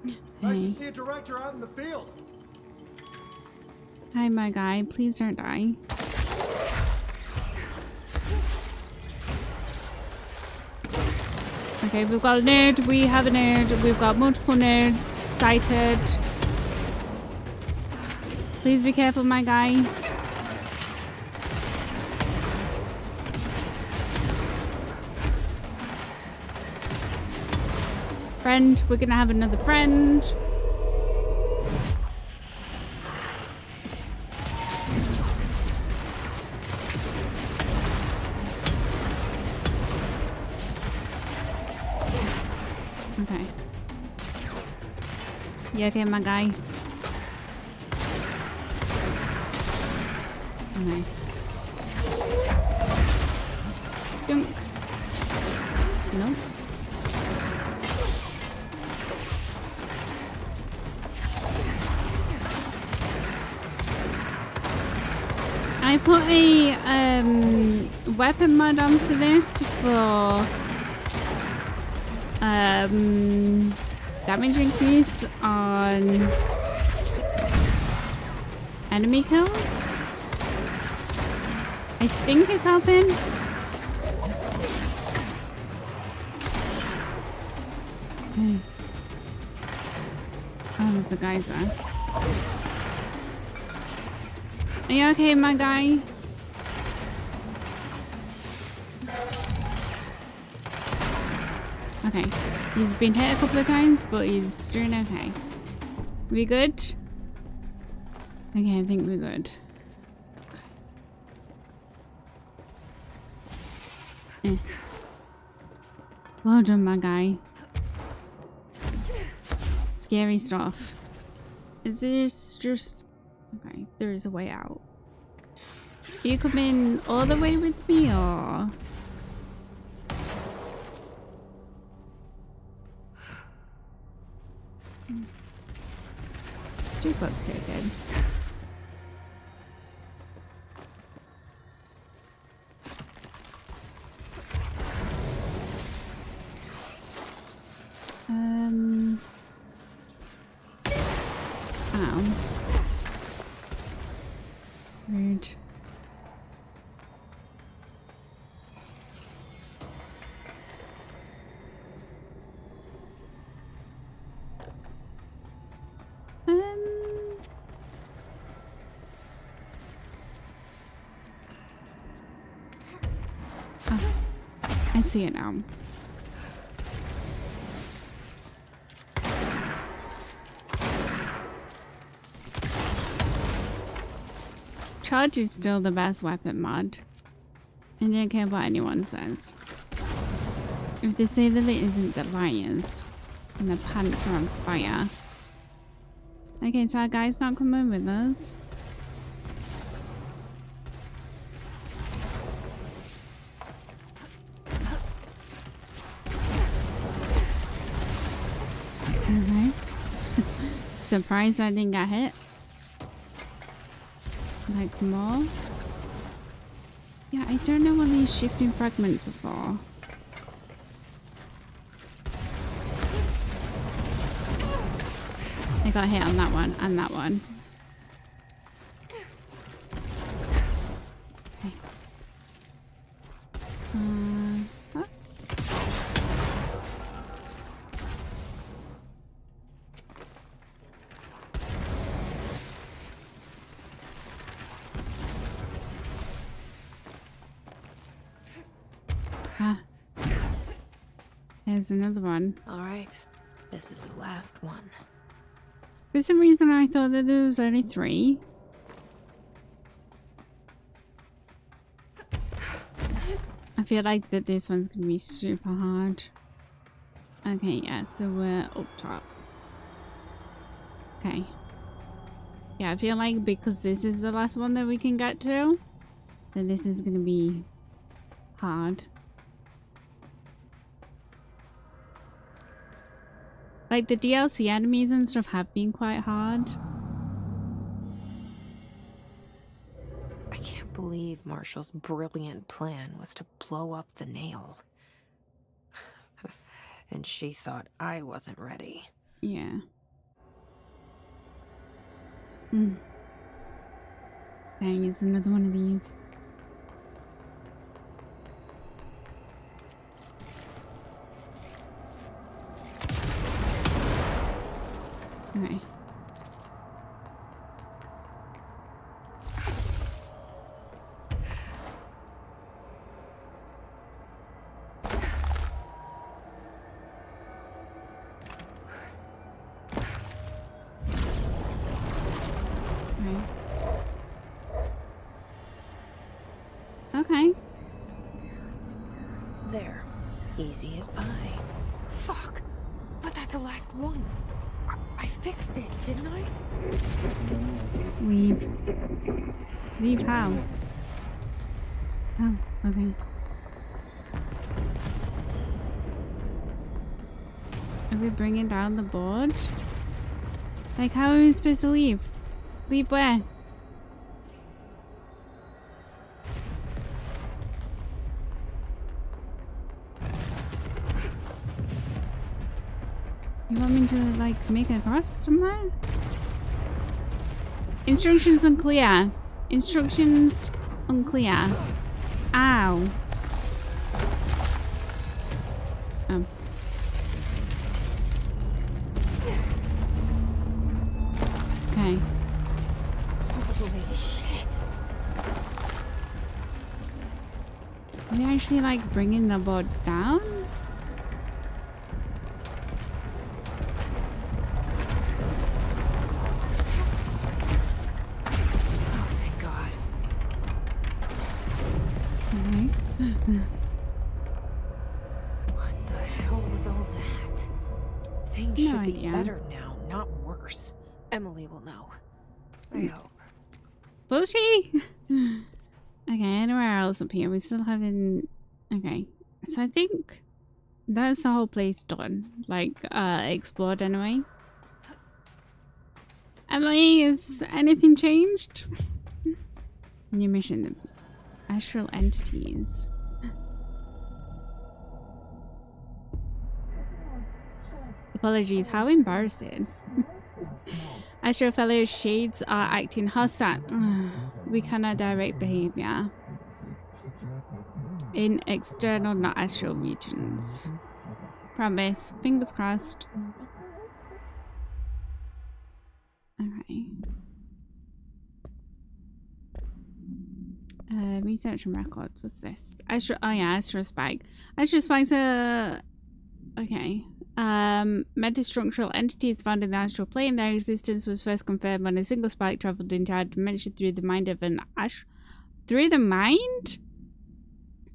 Nice to Hey. see a director out in the field. Hi, my guy. Please don't die. Okay, we've got a nerd. We have a nerd. We've got multiple nerds sighted. Please be careful, my guy. Friend, we're gonna have another friend. Okay. You okay, my guy? Okay. Junk. Nope. I put a weapon mod onto this for damage increase on enemy kills. I think it's helping. Okay. Oh, there's a geyser. Are you okay, my guy? Okay. He's been hit a couple of times, but he's doing okay. We good? Okay, I think we're good. Well done, my guy. Scary stuff. Is this just... Okay, there is a way out. Are you coming all the way with me, or... Too close to it, good. Ow. Rude. Oh, I see it now. Charge is still the best weapon mod. I don't care what anyone says. If they say that it isn't, the liars. And the pants are on fire. Okay, so our guy's not coming with us. Okay. Surprised I didn't get hit. Like more? Yeah, I don't know what these shifting fragments are for. I got hit on that one and that one. Okay. What? Ah. There's another one. All right, this is the last one. For some reason, I thought that there was only 3. I feel like that this one's gonna be super hard. Okay, yeah, so we're up top. Okay. Yeah, I feel like because this is the last one that we can get to, then this is gonna be hard. Like, the DLC enemies and stuff have been quite hard. I can't believe Marshall's brilliant plan was to blow up the nail. And she thought I wasn't ready. Yeah. Dang, it's another one of these. Okay. Okay. There. Easy as pie. Fuck! But that's the last one. I fixed it, didn't I? Leave. Leave how? Oh, okay. Are we bringing down the board? Like, how are we supposed to leave? Leave where? You want me to, like, make a cross somewhere? Instructions unclear. Instructions unclear. Ow. Oh. Okay. Holy shit. Are we actually, like, bringing the board down? What the Things No should idea. be better now, not worse. Emily will know. I hope. Will she? Okay, anywhere else up here? We still haven't. Okay, so I think that's the whole place done. Like, explored anyway. Emily, is anything changed? New mission. Astral entities. Apologies, how embarrassing. Astral fellow shades are acting hostile. We cannot direct behavior in external, not astral regions. Promise. Fingers crossed. Okay. Research and records. What's this? Astral. Oh yeah, astral spike. Astral spikes are. Okay. Metastructural entities found in the astral plane. Their existence was first confirmed when a single spike traveled into our dimension through the mind of an through the mind?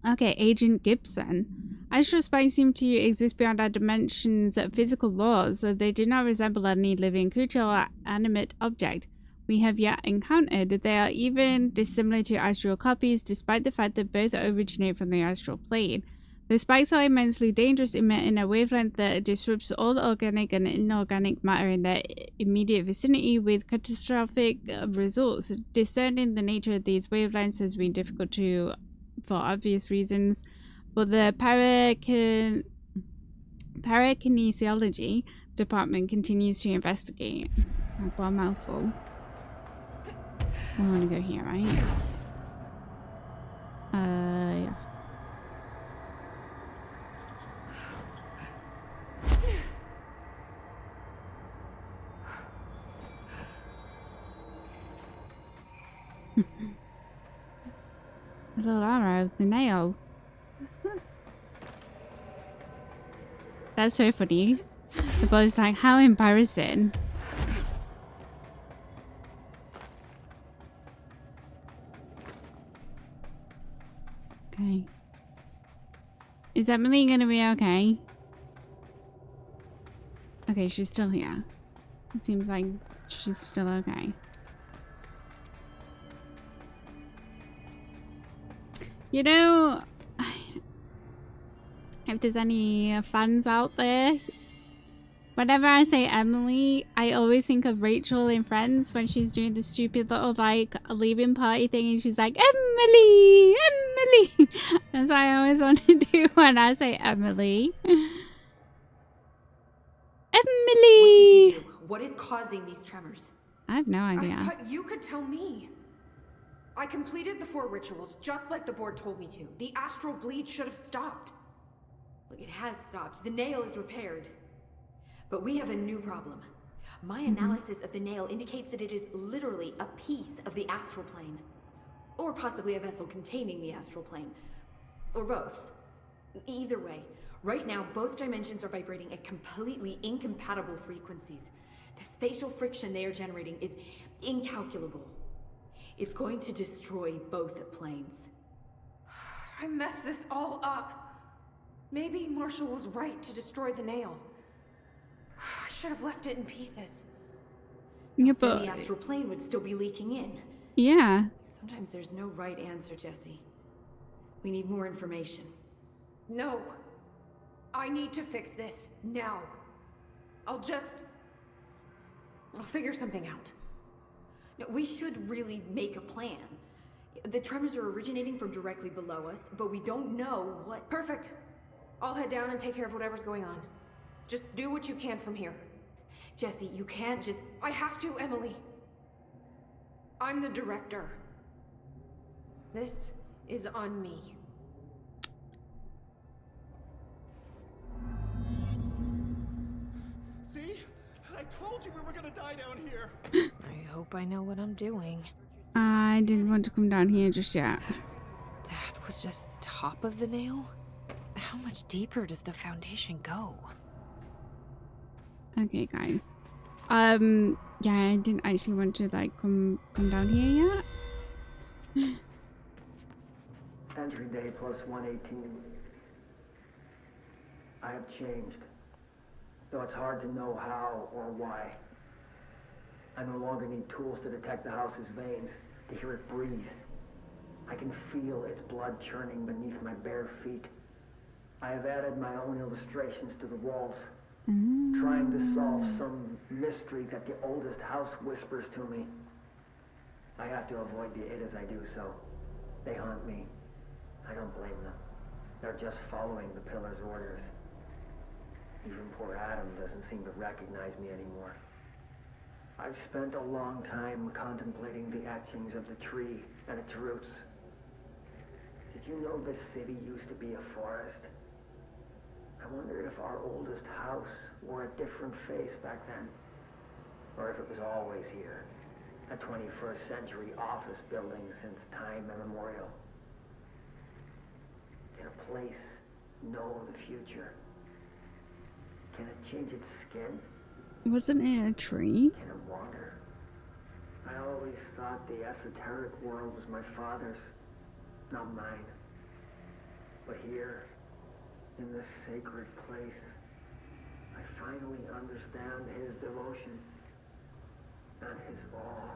Okay, Agent Gibson. Astral spikes seem to exist beyond our dimension's physical laws, so they do not resemble any living creature or animate object we have yet encountered. They are even dissimilar to astral copies, despite the fact that both originate from the astral plane. The spikes are immensely dangerous, emitting a wavelength that disrupts all organic and inorganic matter in their immediate vicinity, with catastrophic results. Discerning the nature of these wavelengths has been difficult for obvious reasons, but the parakinesiology department continues to investigate. A mouthful. I want to go here, right? Yeah. A little arrow, the nail. That's so funny. The boy's like, how embarrassing. Okay. Is Emily gonna be okay? Okay, she's still here. It seems like she's still okay. You know, if there's any fans out there, whenever I say Emily, I always think of Rachel in Friends when she's doing the stupid little like leaving party thing and she's like, Emily, Emily. That's what I always want to do when I say Emily. Emily. What did you do? What is causing these tremors? I have no idea. I thought you could tell me. I completed the 4 rituals just like the board told me to. The astral bleed should have stopped. Look, it has stopped. The nail is repaired. But we have a new problem. My analysis of the nail indicates that it is literally a piece of the astral plane. Or possibly a vessel containing the astral plane. Or both. Either way, right now both dimensions are vibrating at completely incompatible frequencies. The spatial friction they are generating is incalculable. It's going to destroy both planes. I messed this all up. Maybe Marshall was right to destroy the nail. I should have left it in pieces. Yeah, Then the astral plane would still be leaking in. yeah. Sometimes there's no right answer, Jesse. We need more information. No. I need to fix this now. I'll figure something out. No, we should really make a plan. The tremors are originating from directly below us, but we don't know what... Perfect. I'll head down and take care of whatever's going on. Just do what you can from here. Jesse, you can't just... I have to, Emily. I'm the director. This is on me. See? I told you we were gonna die down here. I hope I know what I'm doing. I didn't want to come down here just yet. That was just the top of the nail? How much deeper does the foundation go? Okay, guys. Yeah, I didn't actually want to like come down here yet. Entry day plus 118. I have changed. though it's hard to know how or why. I no longer need tools to detect the house's veins, to hear it breathe. I can feel its blood churning beneath my bare feet. I have added my own illustrations to the walls, trying to solve some mystery that the oldest house whispers to me. I have to avoid the it as I do so. They haunt me. I don't blame them. They're just following the pillar's orders. Even poor Adam doesn't seem to recognize me anymore. I've spent a long time contemplating the etchings of the tree and its roots. Did you know this city used to be a forest? I wonder if our oldest house wore a different face back then. Or if it was always here. A 21st century office building since time immemorial. Can a place know the future? Can it change its skin? Wasn't it a tree? Can it wander? I always thought the esoteric world was my father's, not mine. But here, in this sacred place, I finally understand his devotion and his awe.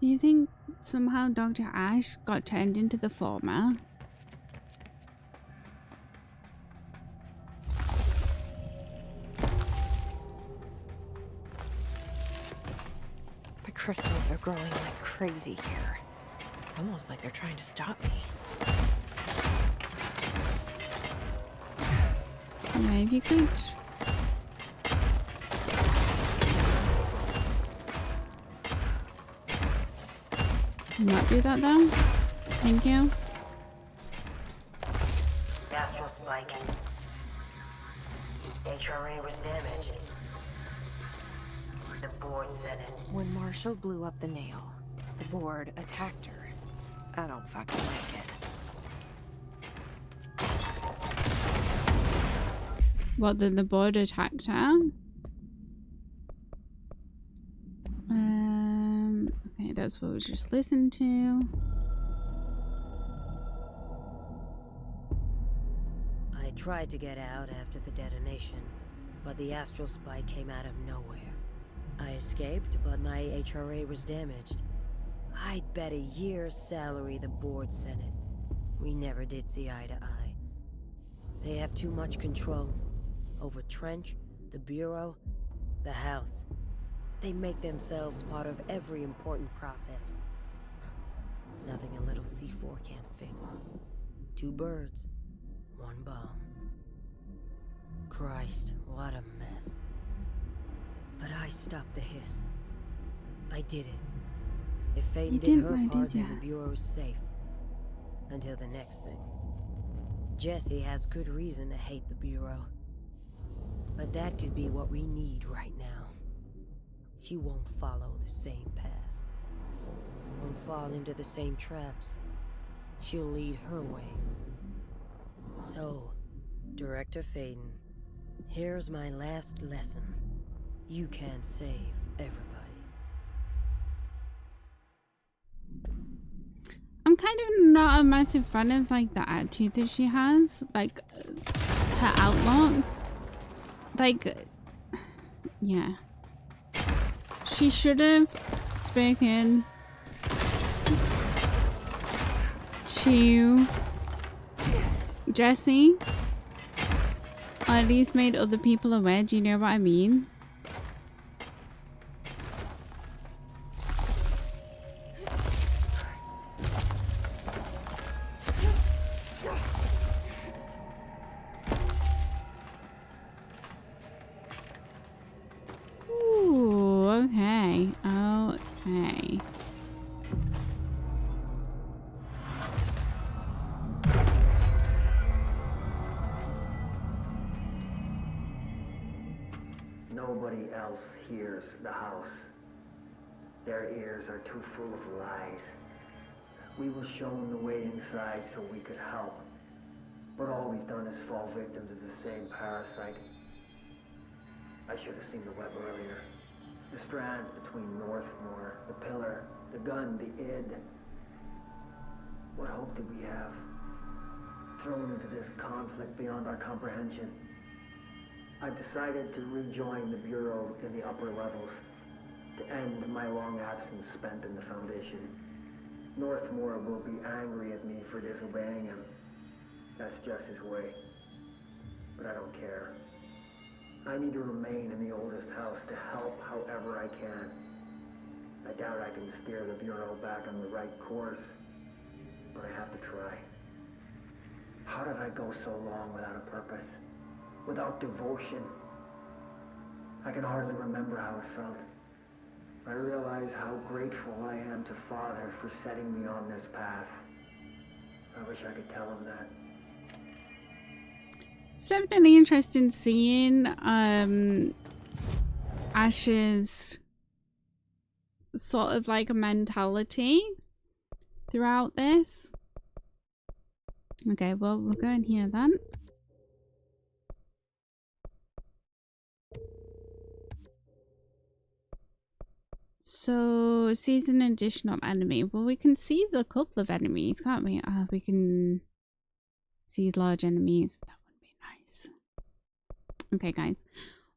Do you think somehow Dr. Ash got turned into the former? The crystals are growing like crazy here. It's almost like they're trying to stop me. Yeah, if you could. Not do that though. Thank you. Astral spiking. HRA was damaged. The board said it. When Marshall blew up the nail, the board attacked her. I don't fucking like it. What, then the board attacked her? Okay, that's what we just listened to. I tried to get out after the detonation, but the astral spike came out of nowhere. I escaped, but my HRA was damaged. I'd bet a year's salary the board sent it. We never did see eye to eye. They have too much control over Trench, the Bureau, the House. They make themselves part of every important process. Nothing a little C4 can't fix. 2 birds, 1 bomb. Christ, what a mess. But I stopped the hiss. I did it. If Phaeton did her part, then the Bureau is safe. Until the next thing. Jessie has good reason to hate the Bureau. But that could be what we need right now. She won't follow the same path. Won't fall into the same traps. She'll lead her way. So, Director Phaeton, here's my last lesson. You can't save everybody. I'm kind of not a massive fan of like the attitude that she has, like her outlook. Like, yeah. She should have spoken to Jessie, or at least made other people aware. Do you know what I mean? Ooh, okay. Okay. Nobody else hears the house. Their ears are too full of lies. We were shown the way inside so we could help. But all we've done is fall victim to the same parasite. I should have seen the web earlier. The strands between Northmore, the pillar, the gun, the id. What hope did we have? thrown into this conflict beyond our comprehension. I've decided to rejoin the Bureau in the upper levels, to end my long absence spent in the Foundation. Northmore will be angry at me for disobeying him. That's just his way. But I don't care. I need to remain in the oldest house to help however I can. I doubt I can steer the Bureau back on the right course, but I have to try. How did I go so long without a purpose? Without devotion? I can hardly remember how it felt. I realize how grateful I am to Father for setting me on this path. I wish I could tell him that. It's definitely interesting seeing Ash's sort of like a mentality throughout this. Okay, well, we'll go in here then. So, seize an additional enemy. Well, we can seize a couple of enemies, can't we? We can seize large enemies. That would be nice. Okay, guys.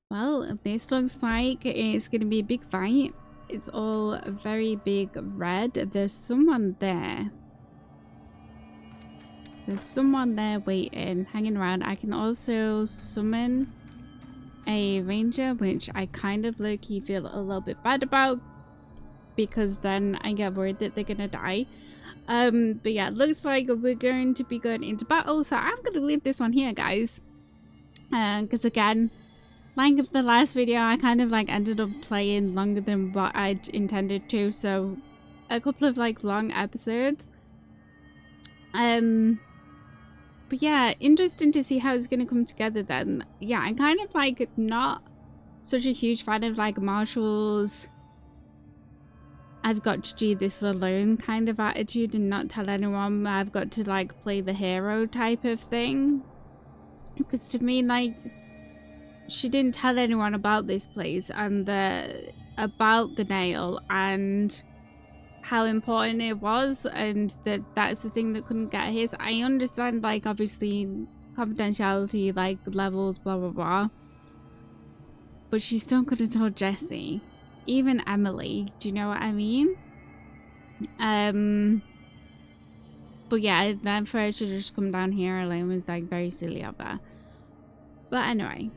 Well, this looks like it's going to be a big fight. It's all very big red. There's someone there. There's someone there waiting, hanging around. I can also summon a ranger, which I kind of low-key feel a little bit bad about, because then I get worried that they're gonna die. But yeah, it looks like we're going to be going into battle, so I'm gonna leave this one here, guys. Because again, like the last video, I kind of like ended up playing longer than what I'd intended to, so a couple of like long episodes. But yeah, interesting to see how it's gonna come together then. Yeah, I'm kind of like not such a huge fan of like Marshall's I've got to do this alone kind of attitude and not tell anyone I've got to like play the hero type of thing. Because to me, like, she didn't tell anyone about this place and about the nail and how important it was, and that's the thing that couldn't get his. I understand, like, obviously confidentiality, like levels, blah blah blah, but she still could have told Jesse, even Emily. Do you know what I mean? But yeah, then for her to just come down here alone was like very silly of her. But anyway,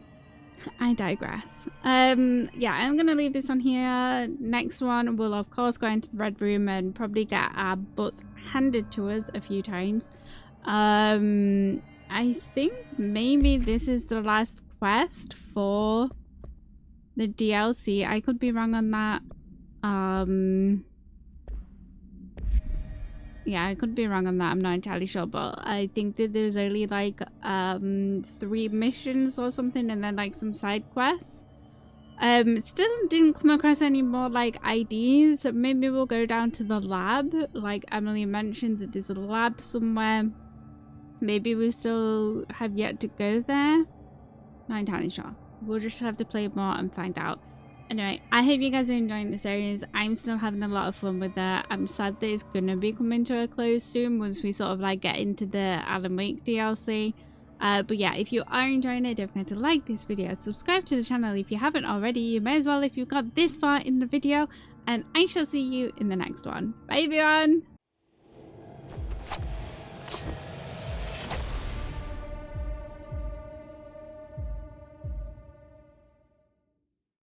I digress. Yeah, I'm gonna leave this one here. Next one, we'll of course go into the red room and probably get our butts handed to us a few times. I think maybe this is the last quest for the DLC. I could be wrong on that. Yeah, I could be wrong on that. I'm not entirely sure, but I think that there's only like 3 missions or something, and then like some side quests. Still didn't come across any more like IDs. Maybe we'll go down to the lab. Like Emily mentioned that there's a lab somewhere. Maybe we still have yet to go there. Not entirely sure. We'll just have to play more and find out. Anyway, I hope you guys are enjoying the series. I'm still having a lot of fun with it. I'm sad that it's gonna be coming to a close soon once we sort of like get into the Alan Wake DLC. But yeah, if you are enjoying it, don't forget to like this video, subscribe to the channel if you haven't already. You may as well if you've got this far in the video, and I shall see you in the next one. Bye everyone!